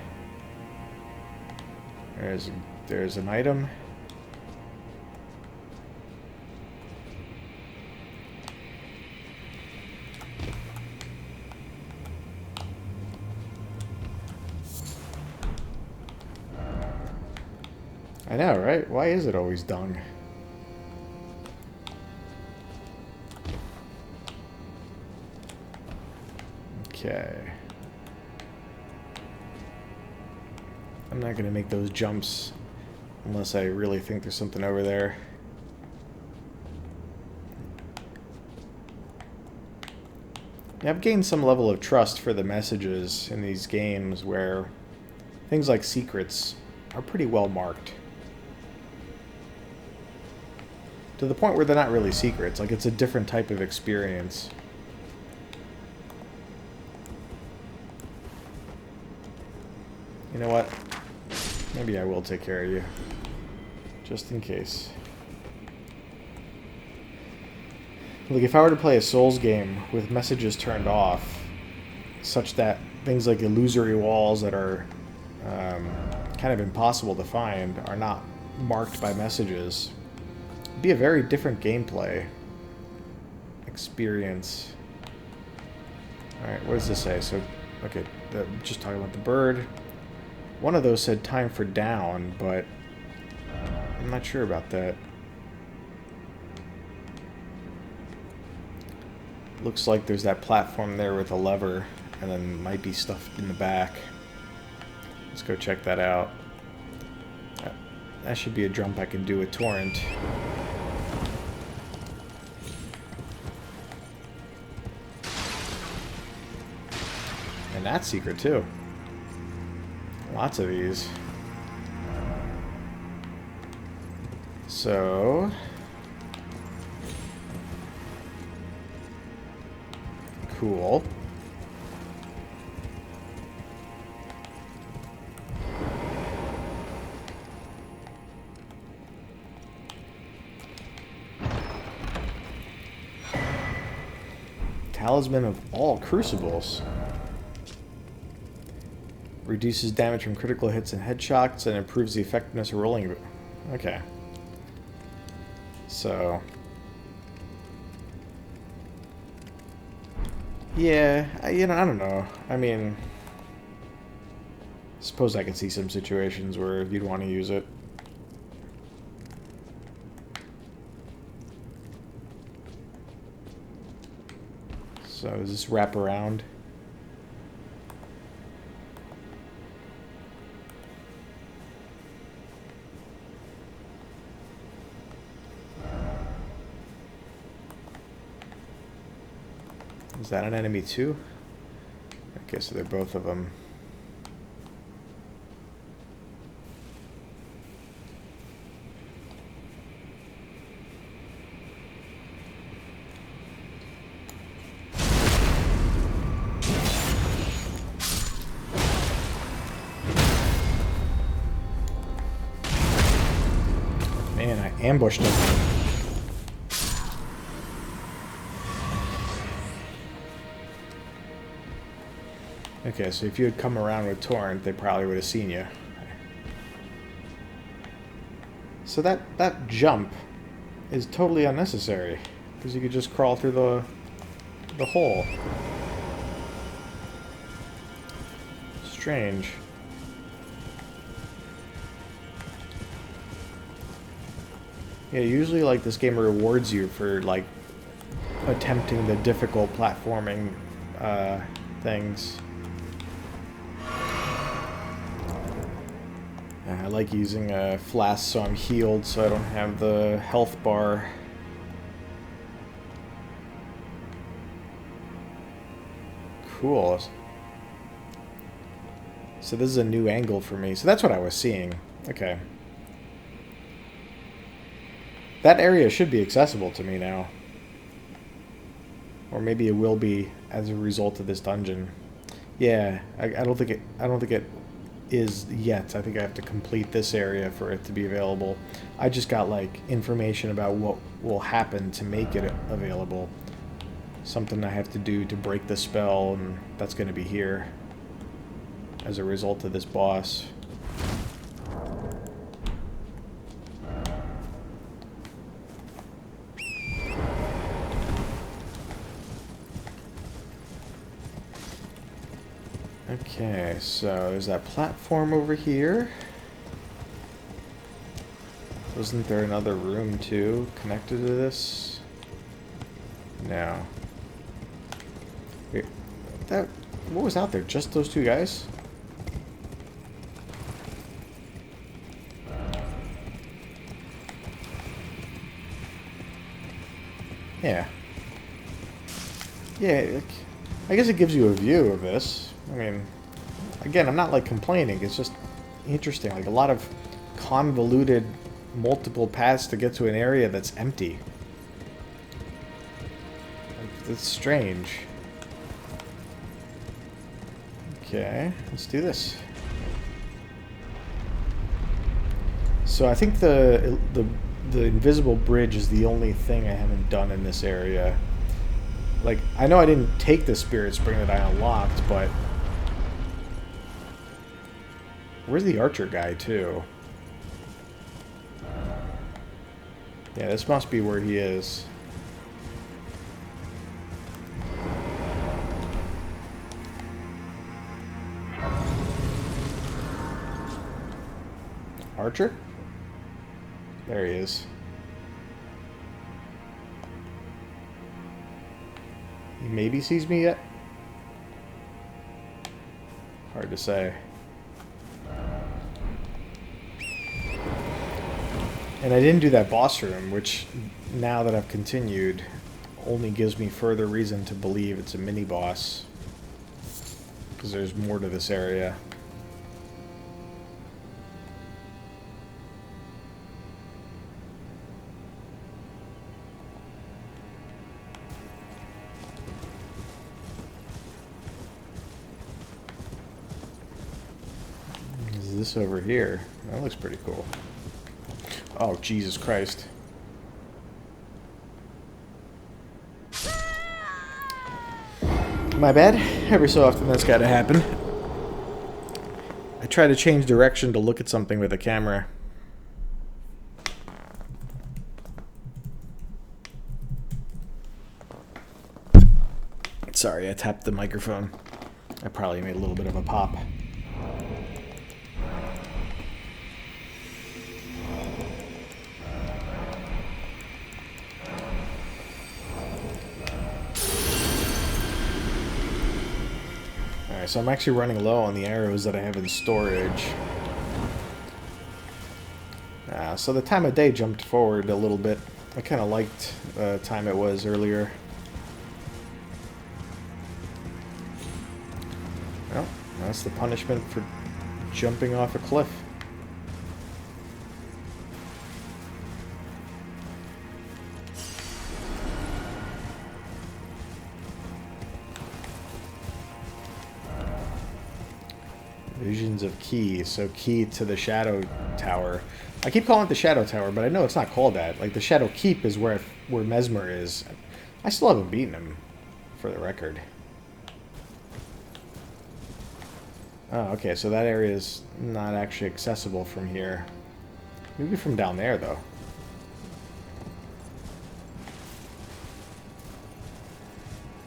There's an item. I know, right? Why is it always dung? Okay. I'm not going to make those jumps Unless I really think there's something over there. Yeah, I've gained some level of trust for the messages in these games where things like secrets are pretty well marked. To the point where they're not really secrets, like it's a different type of experience. You know what? Maybe I will take care of you. Just in case. Like, if I were to play a Souls game with messages turned off, such that things like illusory walls that are kind of impossible to find are not marked by messages, it'd be a very different gameplay experience. Alright, what does this say? So, okay, just talking about the bird. One of those said time for down, but I'm not sure about that. Looks like there's that platform there with a lever, and then might be stuff in the back. Let's go check that out. That should be a jump I can do with Torrent. And that's secret too. Lots of these. So... cool. Talisman of all crucibles. Reduces damage from critical hits and headshots and improves the effectiveness of rolling. Okay. So... yeah, I don't know. I mean... I suppose I can see some situations where you'd want to use it. So, does this wrap around? Is that an enemy too? Okay, so they're both of them. Man, I ambushed him. Okay, so if you had come around with Torrent, they probably would have seen you. So that jump is totally unnecessary, because you could just crawl through the hole. Strange. Yeah, usually like this game rewards you for like attempting the difficult platforming things. I like using a flask so I'm healed so I don't have the health bar. Cool. So this is a new angle for me. So that's what I was seeing. Okay. That area should be accessible to me now. Or maybe it will be as a result of this dungeon. Yeah, I don't think it is yet. I think I have to complete this area for it to be available. I just got like information about what will happen to make it available. Something I have to do to break the spell, and that's going to be here as a result of this boss. Okay, so there's that platform over here. Wasn't there another room too connected to this? No. Wait, what was out there? Just those two guys? Yeah. Yeah, like, I guess it gives you a view of this. I mean, again, I'm not like complaining. It's just interesting. Like a lot of convoluted, multiple paths to get to an area that's empty. It's strange. Okay, let's do this. So I think the invisible bridge is the only thing I haven't done in this area. Like, I know I didn't take the spirit spring that I unlocked, but where's the archer guy too? Yeah, this must be where he is. Archer? There he is. He maybe sees me yet? Hard to say. And I didn't do that boss room, which, now that I've continued, only gives me further reason to believe it's a mini-boss. Because there's more to this area. This over here. That looks pretty cool. Oh, Jesus Christ. My bad. Every so often that's gotta happen. I try to change direction to look at something with a camera. Sorry, I tapped the microphone. I probably made a little bit of a pop. So I'm actually running low on the arrows that I have in storage. So the time of day jumped forward a little bit. I kind of liked the time it was earlier. Well, that's the punishment for jumping off a cliff. Visions of Key, so key to the Shadow Tower. I keep calling it the Shadow Tower, but I know it's not called that. Like, the Shadow Keep is where Mesmer is. I still haven't beaten him, for the record. Oh, okay, so that area is not actually accessible from here. Maybe from down there, though.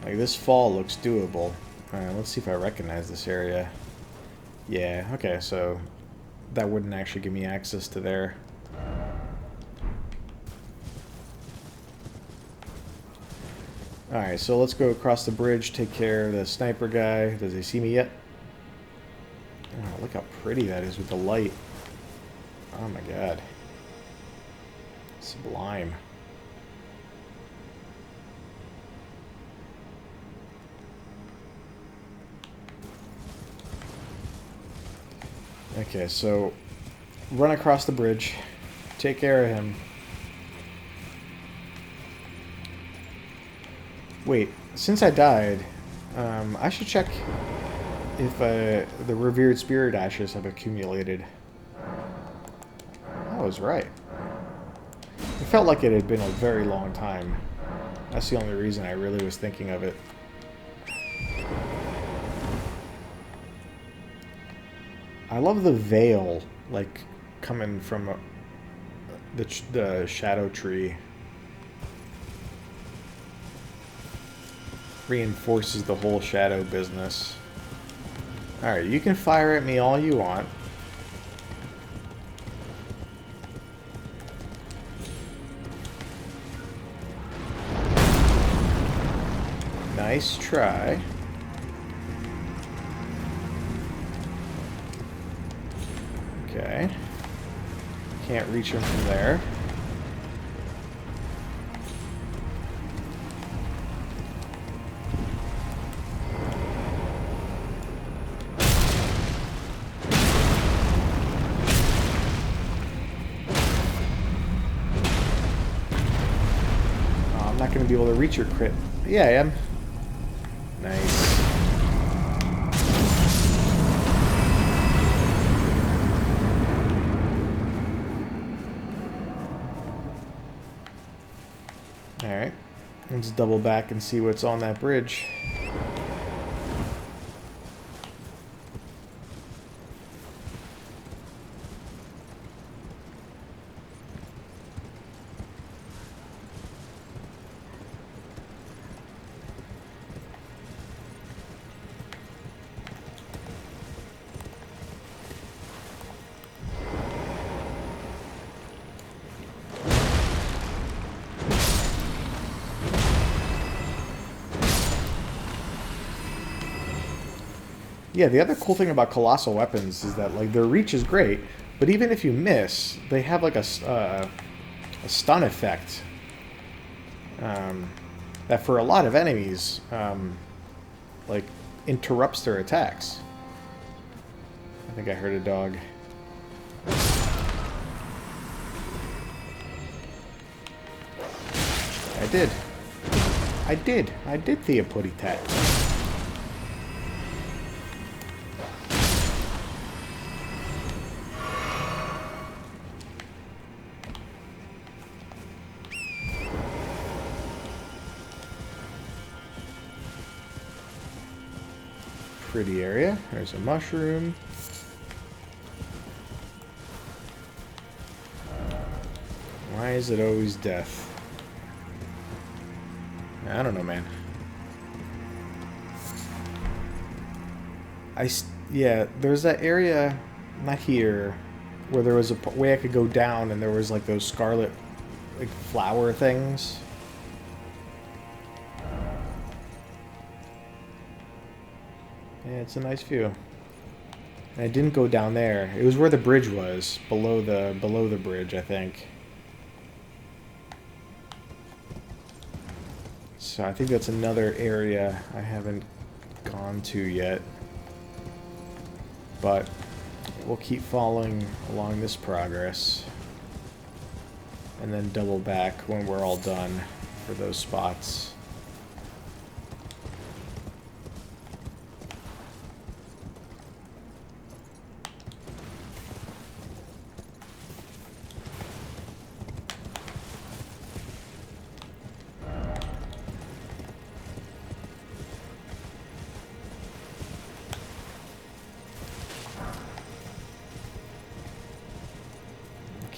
Like, this fall looks doable. Alright, let's see if I recognize this area. Yeah, okay, so that wouldn't actually give me access to there. Alright, so let's go across the bridge, take care of the sniper guy. Does he see me yet? Oh, look how pretty that is with the light. Oh my god. Sublime. Okay, so run across the bridge, take care of him. Wait, since I died, I should check if the revered spirit ashes have accumulated. I was right. It felt like it had been a very long time. That's the only reason I really was thinking of it. I love the veil, like, coming from the shadow tree. Reinforces the whole shadow business. Alright, you can fire at me all you want. Nice try. Okay. Can't reach him from there. I'm not going to be able to reach your crit. Yeah, I am. Nice. Alright. Let's double back and see what's on that bridge. Yeah, the other cool thing about colossal weapons is that like their reach is great, but even if you miss, they have like a stun effect that for a lot of enemies like interrupts their attacks. I think I heard a dog. I did. I did Thea Putty Tat. Pretty area. There's a mushroom. Why is it always death? I don't know, man. Yeah, there's that area, not here, where there was a way I could go down and there was like those scarlet like flower things. Yeah, it's a nice view. And I didn't go down there. It was where the bridge was, below the bridge, I think. So I think that's another area I haven't gone to yet. But we'll keep following along this progress. And then double back when we're all done for those spots.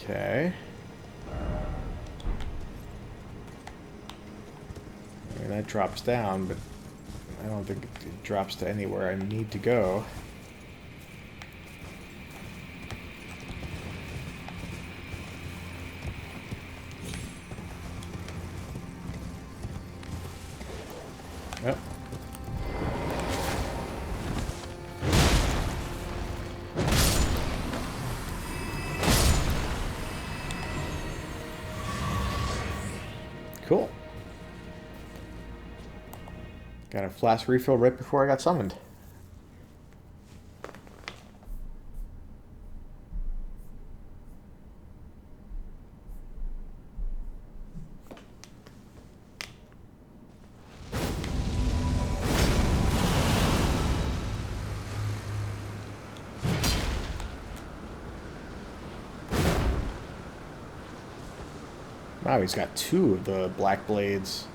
Okay. I mean, that drops down, but I don't think it drops to anywhere I need to go. Yep. Cool. Got a flask refill right before I got summoned. Wow, he's got two of the black blades.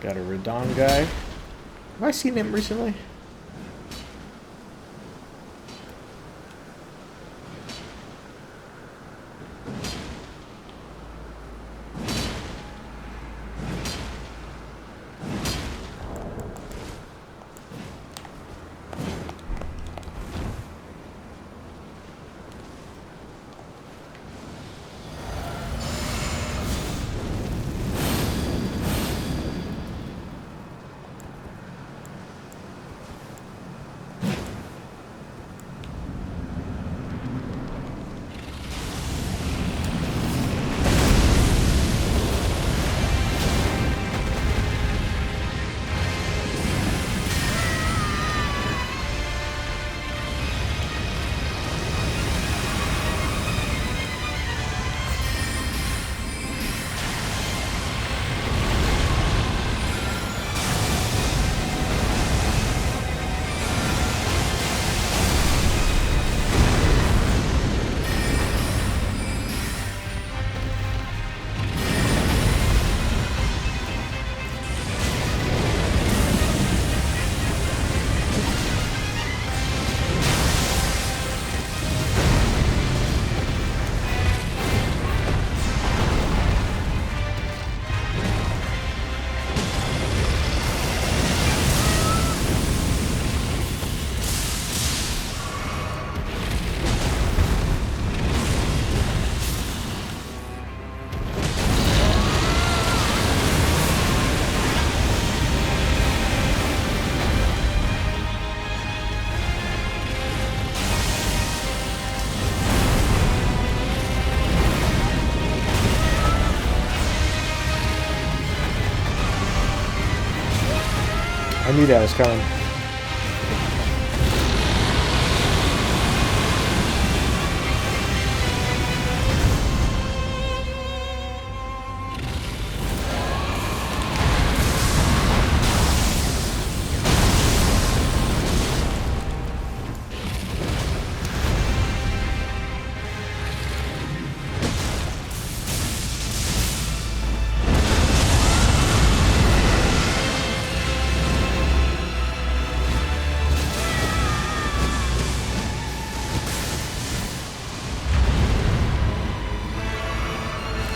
Got a Radon guy. Have I seen him recently? Knew that was coming.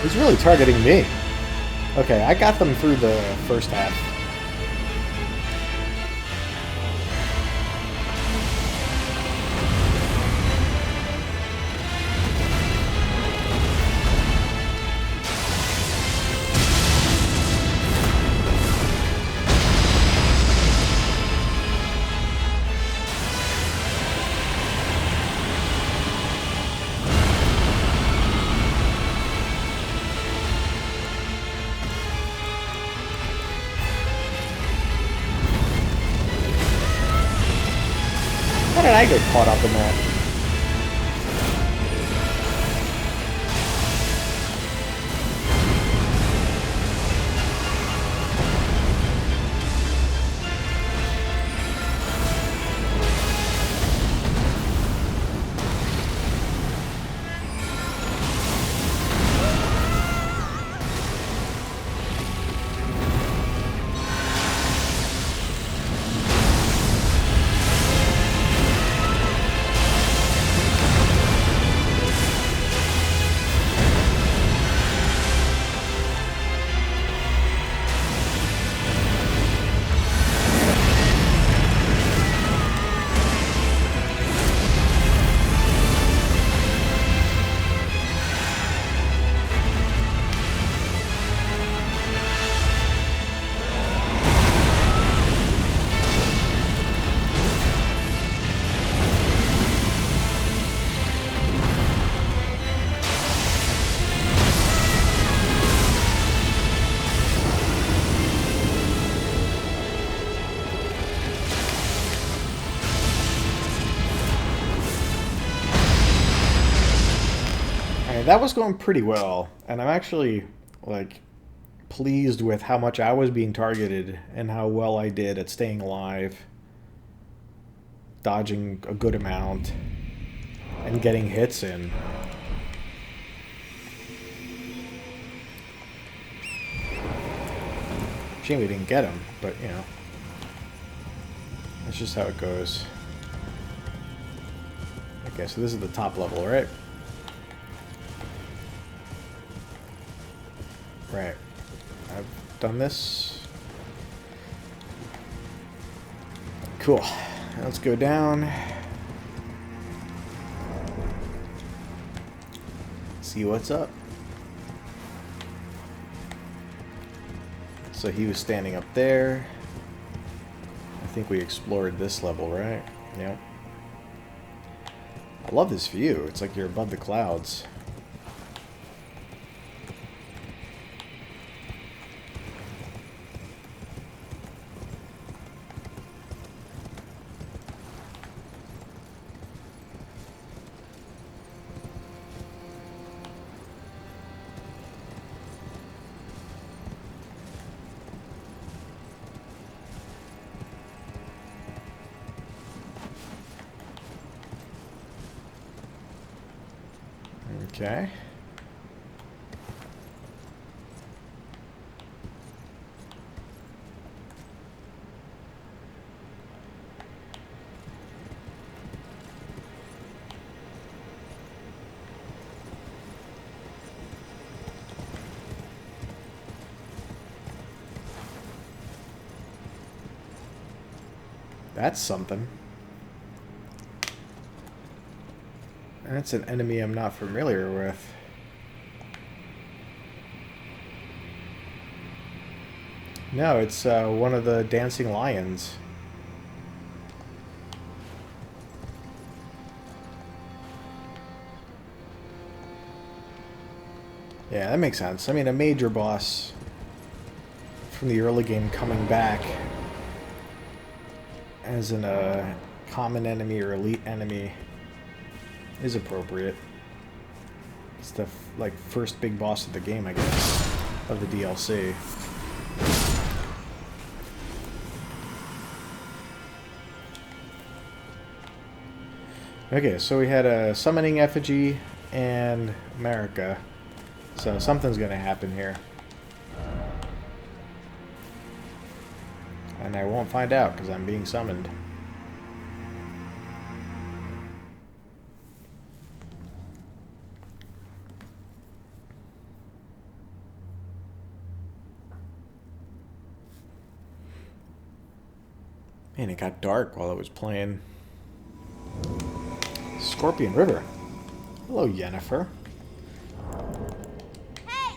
He's really targeting me. Okay, I got them through the first half. How did I get caught up in that? That was going pretty well, and I'm actually, like, pleased with how much I was being targeted and how well I did at staying alive, dodging a good amount, and getting hits in. Shame we didn't get him, but, you know, that's just how it goes. Okay, so this is the top level, right? Right. I've done this. Cool. Now let's go down. See what's up. So he was standing up there. I think we explored this level, right? Yep. I love this view. It's like you're above the clouds. Okay. That's something. And it's an enemy I'm not familiar with. No, it's one of the dancing lions. Yeah, that makes sense. I mean, a major boss from the early game coming back. as in a common enemy or elite enemy is appropriate. It's the like first big boss of the game, I guess, of the DLC. Okay, so we had a summoning effigy and America. So something's gonna happen here. And I won't find out because I'm being summoned. Man, it got dark while I was playing. Scorpion River. Hello, Yennefer. Hey!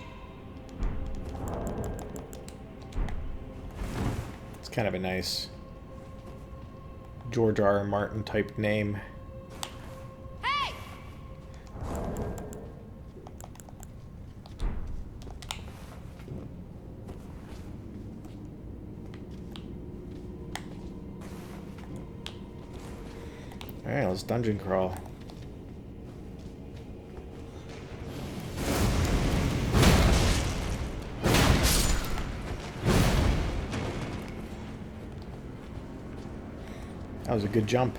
It's kind of a nice George R. R. Martin type name. Hey! Alright, let's dungeon crawl. That was a good jump.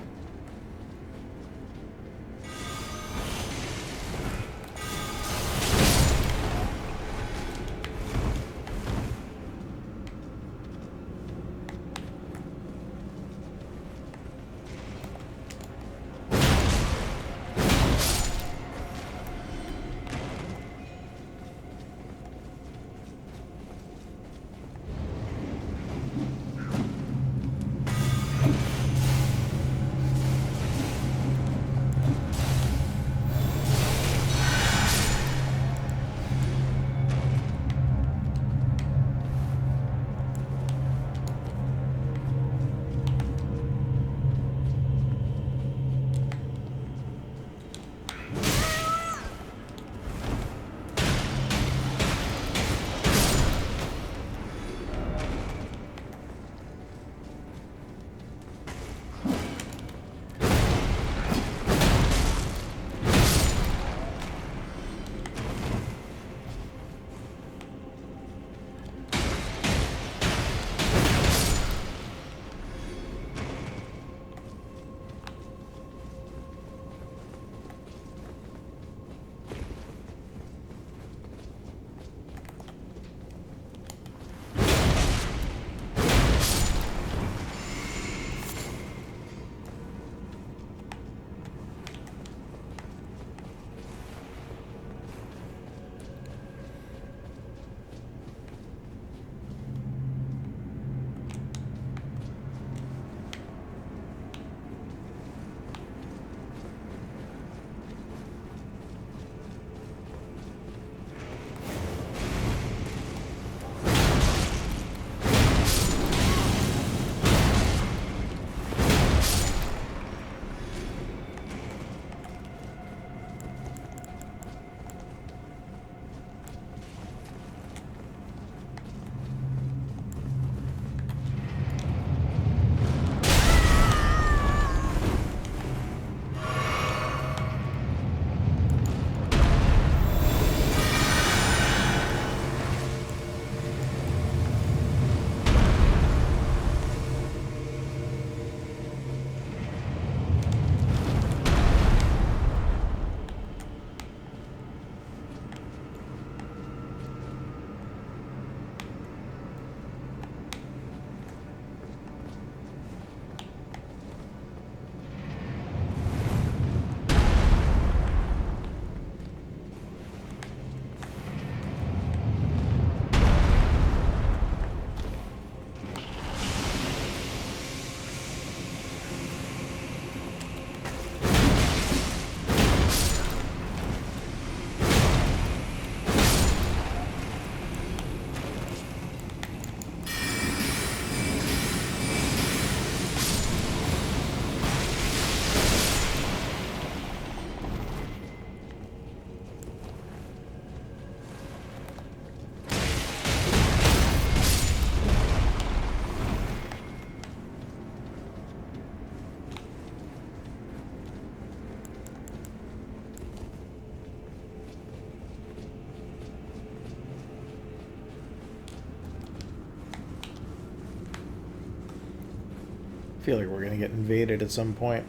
I feel like we're gonna get invaded at some point.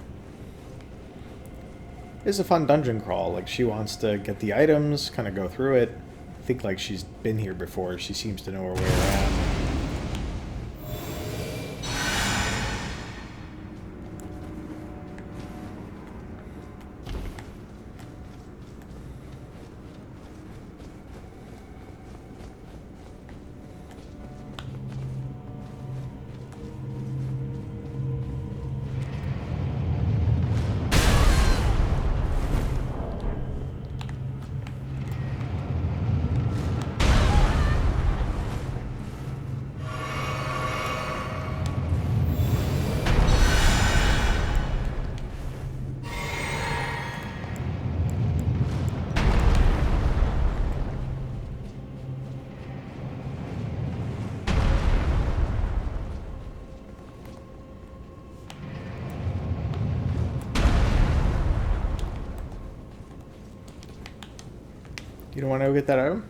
It's a fun dungeon crawl. Like, she wants to get the items, kind of go through it. I think like she's been here before. She seems to know her way around. You don't want to go get that item?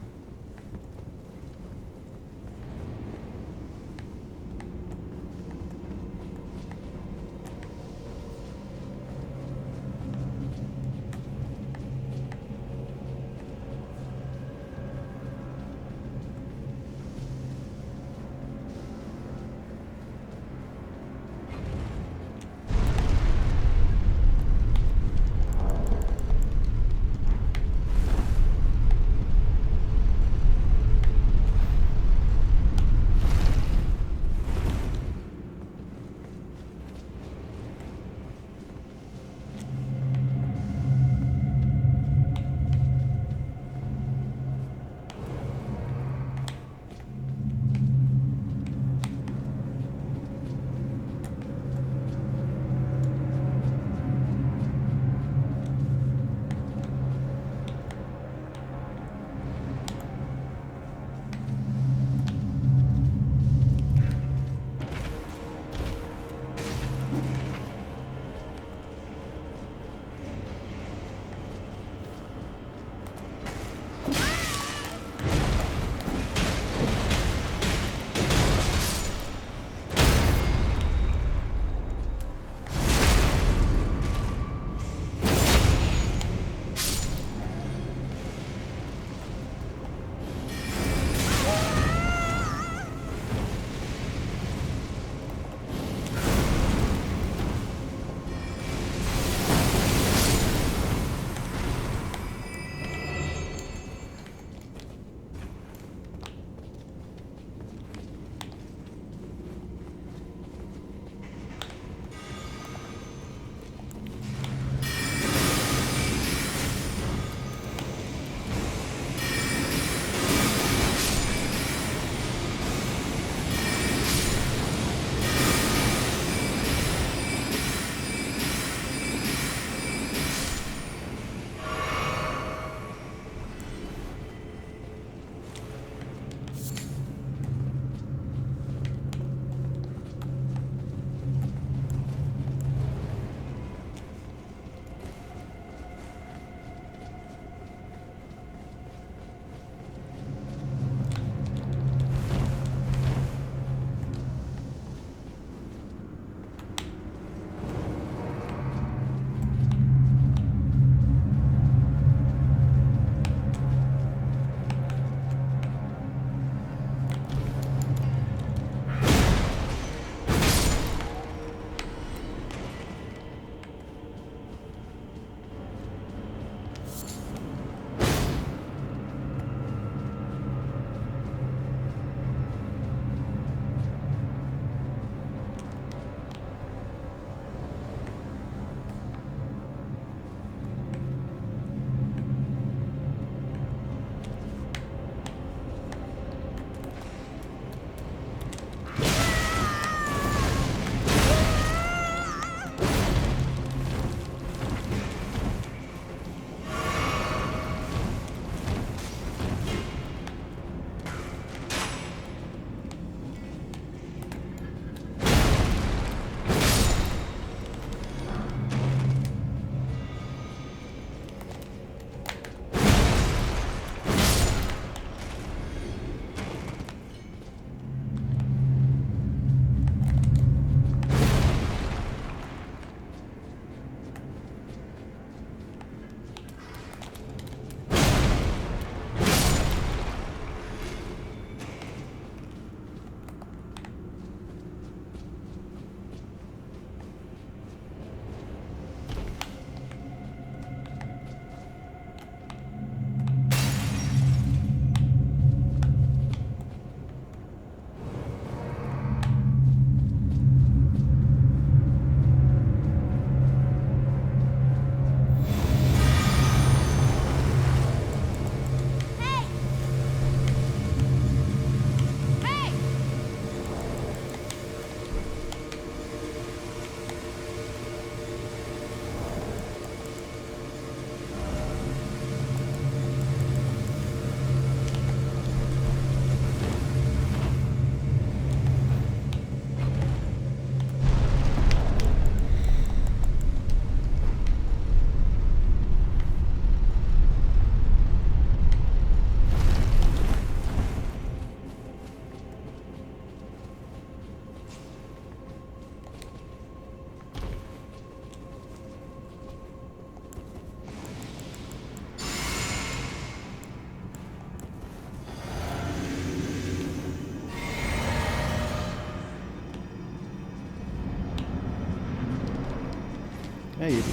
Yeah, you do.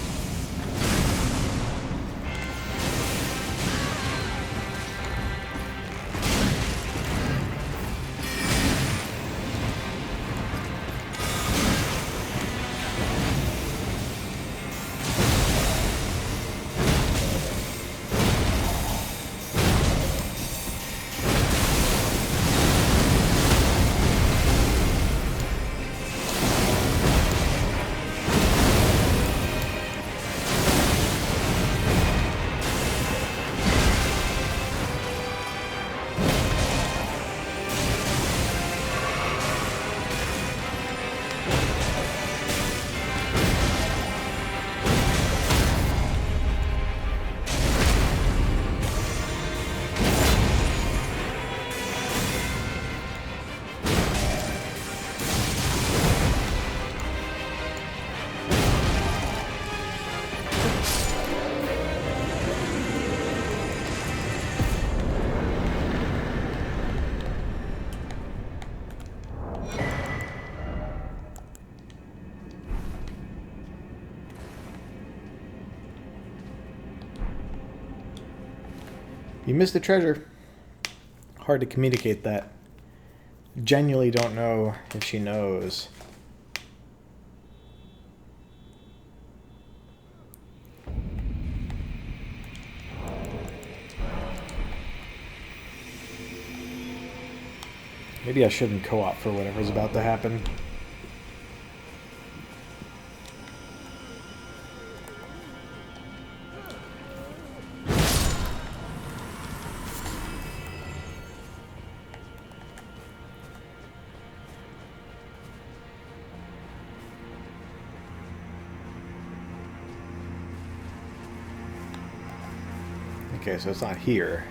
You missed the treasure. Hard to communicate that. Genuinely don't know if she knows. Maybe I shouldn't co-op for whatever's about to happen. Okay, so it's not here.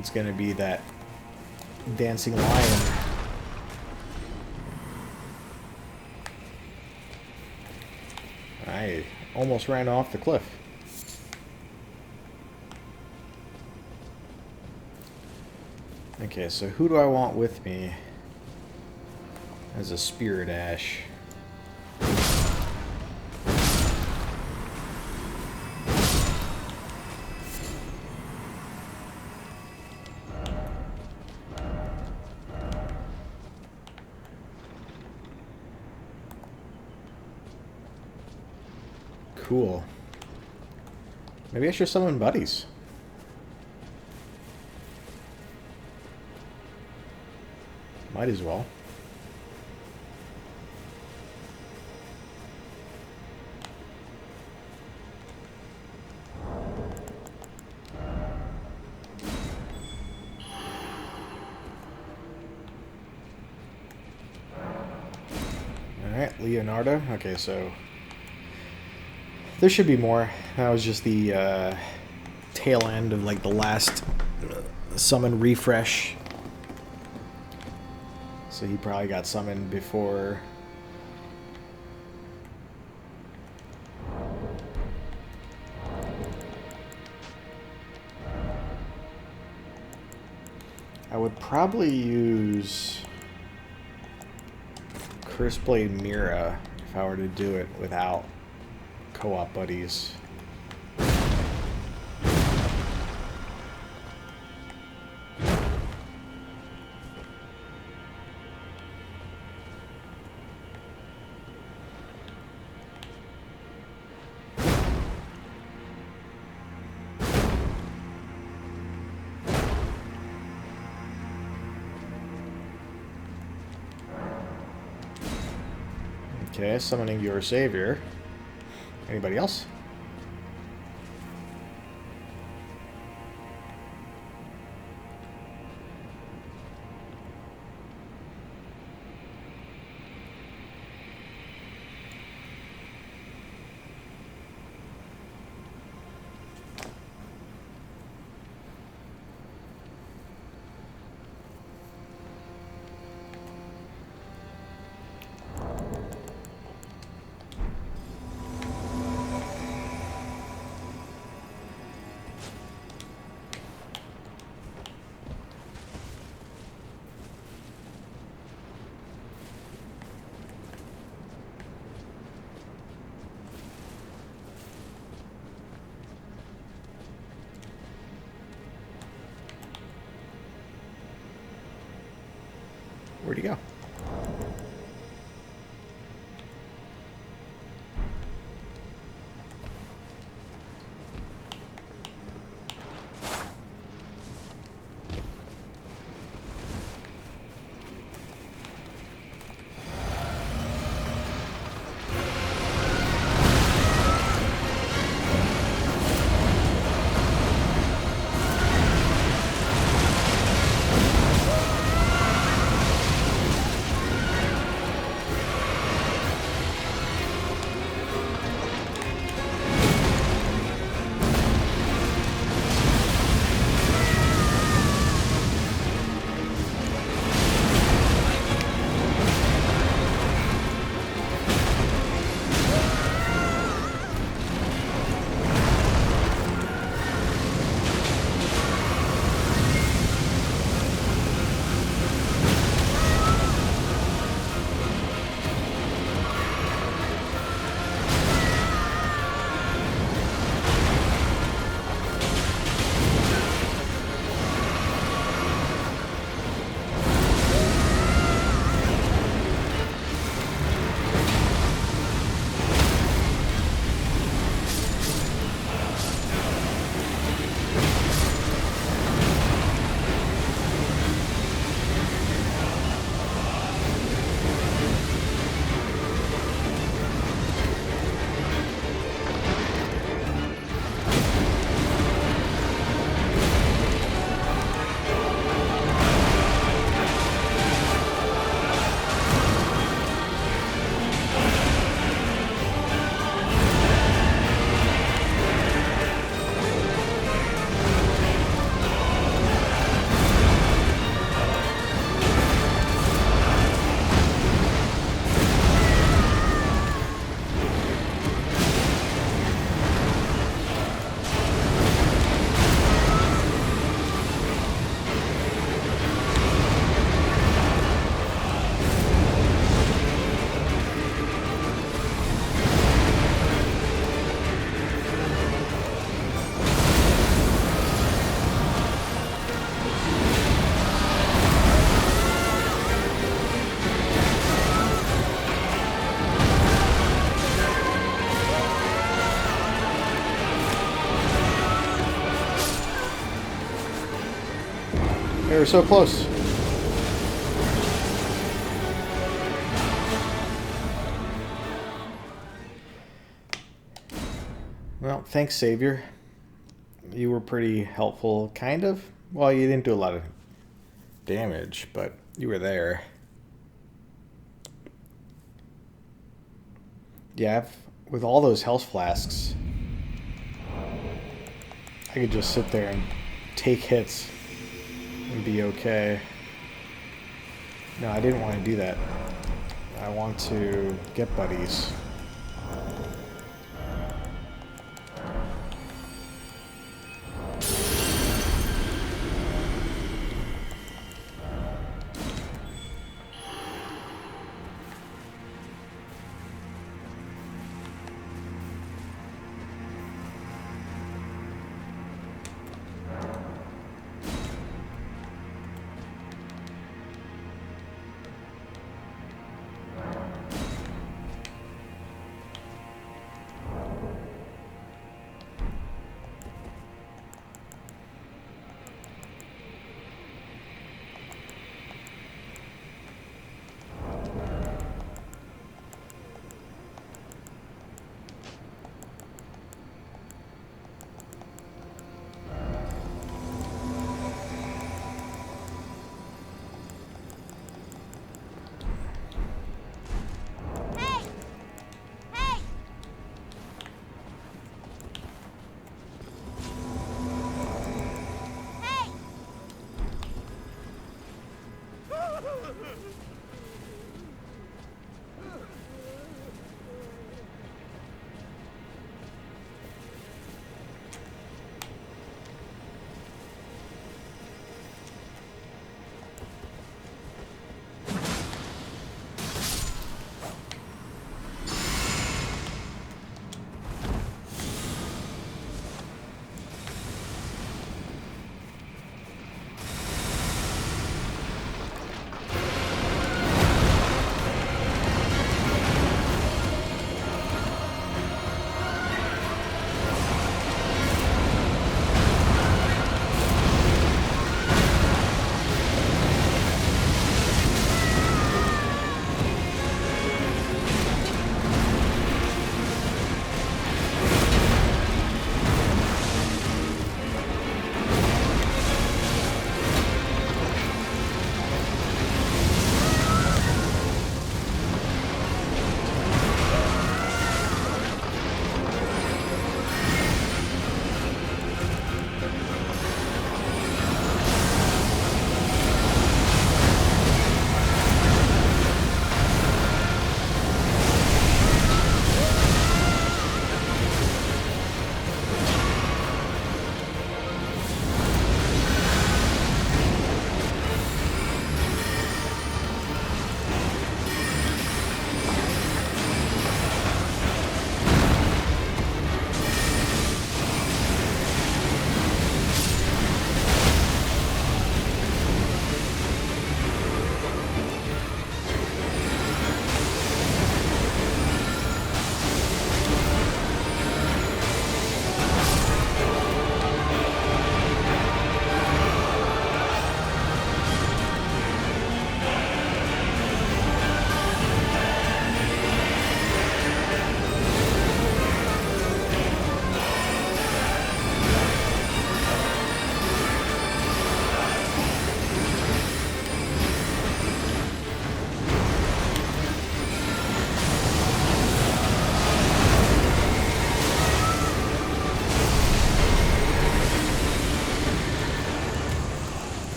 It's gonna be that dancing lion. I almost ran off the cliff. Okay, so who do I want with me as a spirit ash? Cool. Maybe I should summon buddies. Might as well. Alright, Leonardo. Okay, so there should be more. That was just the tail end of like the last summon refresh. So he probably got summoned before. I would probably use Curseblade Mira if I were to do it without co-op buddies. Okay, summoning your savior. Anybody else? Where'd he go? They were so close. Well, thanks, Savior. You were pretty helpful, kind of. Well, you didn't do a lot of damage, but you were there. Yeah, with all those health flasks, I could just sit there and take hits and be okay. No, I didn't want to do that. I want to get buddies.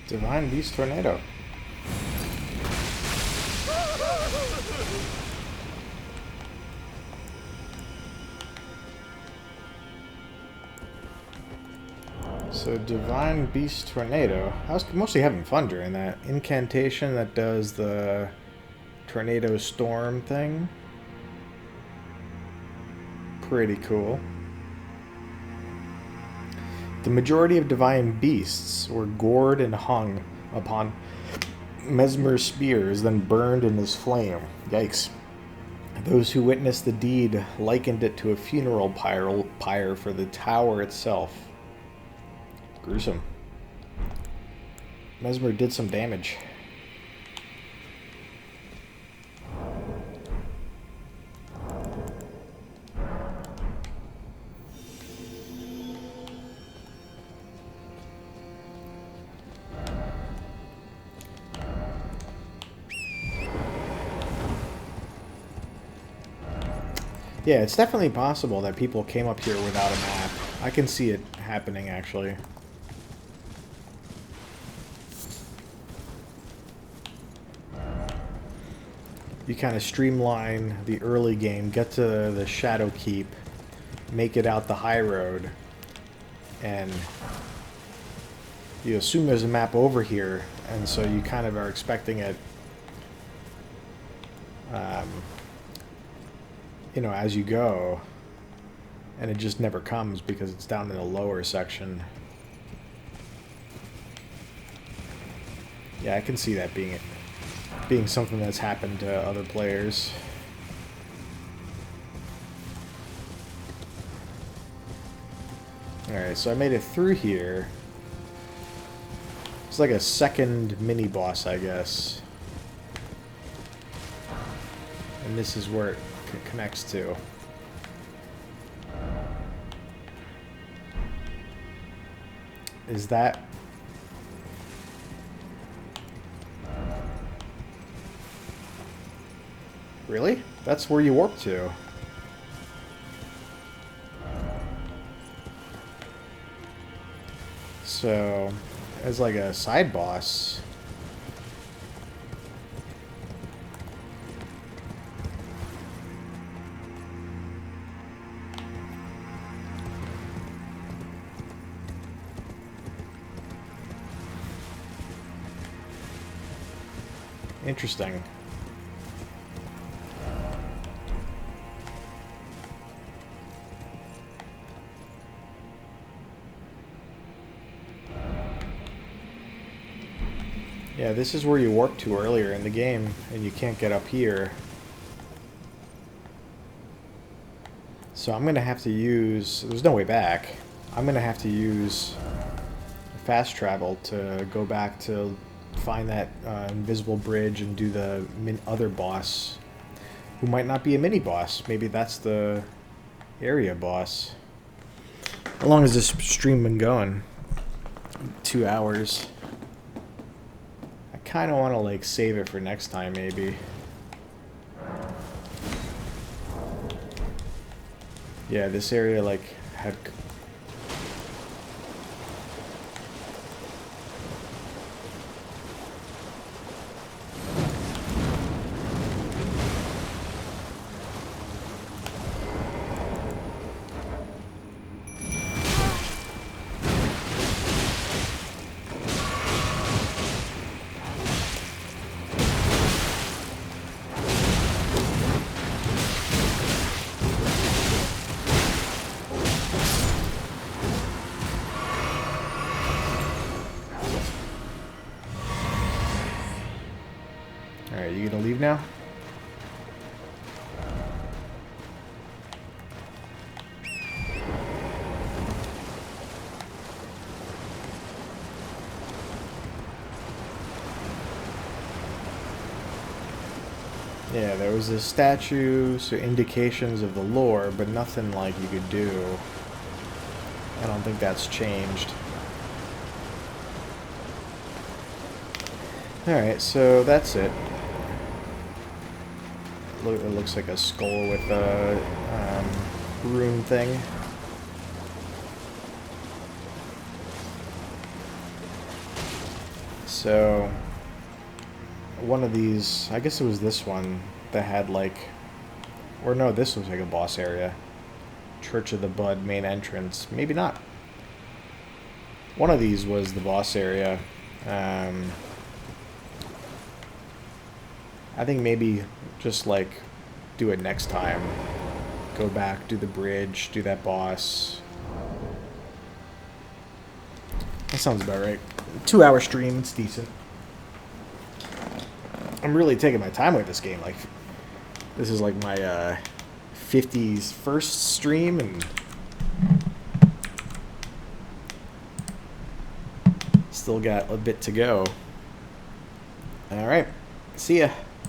Divine Beast Tornado. So Divine Beast Tornado. I was mostly having fun during that. Incantation that does the Tornado Storm thing. Pretty cool. The majority of divine beasts were gored and hung upon Mesmer's spears, then burned in his flame. Yikes. Those who witnessed the deed likened it to a funeral pyre for the tower itself. Gruesome. Mesmer did some damage. Yeah, it's definitely possible that people came up here without a map. I can see it happening, actually. You kind of streamline the early game, get to the Shadow Keep, make it out the high road, and you assume there's a map over here, and so you kind of are expecting it, you know, as you go, and it just never comes because it's down in the lower section. Yeah, I can see that being something that's happened to other players. Alright, so I made it through here. It's like a second mini-boss, I guess. And this is where it connects to. Is that... Really? That's where you warp to. So, as like a side boss... Interesting. Yeah, this is where you warped to earlier in the game, and you can't get up here. So I'm going to have to use... There's no way back. I'm going to have to use fast travel to go back to find that invisible bridge and do the other boss, who might not be a mini-boss. Maybe that's the area boss. How long has this stream been going? 2 hours. I kind of want to like save it for next time, maybe. Yeah, this area like had... Alright, you gonna leave now? Yeah, there was a statue, so indications of the lore, but nothing like you could do. I don't think that's changed. Alright, so that's it. It looks like a skull with a rune thing. So, one of these, I guess it was this one that had like, or no, this was like a boss area. Church of the Bud main entrance. Maybe not. One of these was the boss area. I think maybe just like do it next time. Go back, do the bridge, do that boss. That sounds about right. 2-hour stream, it's decent. I'm really taking my time with this game. Like, this is like my 50s first stream, and still got a bit to go. All right, see ya.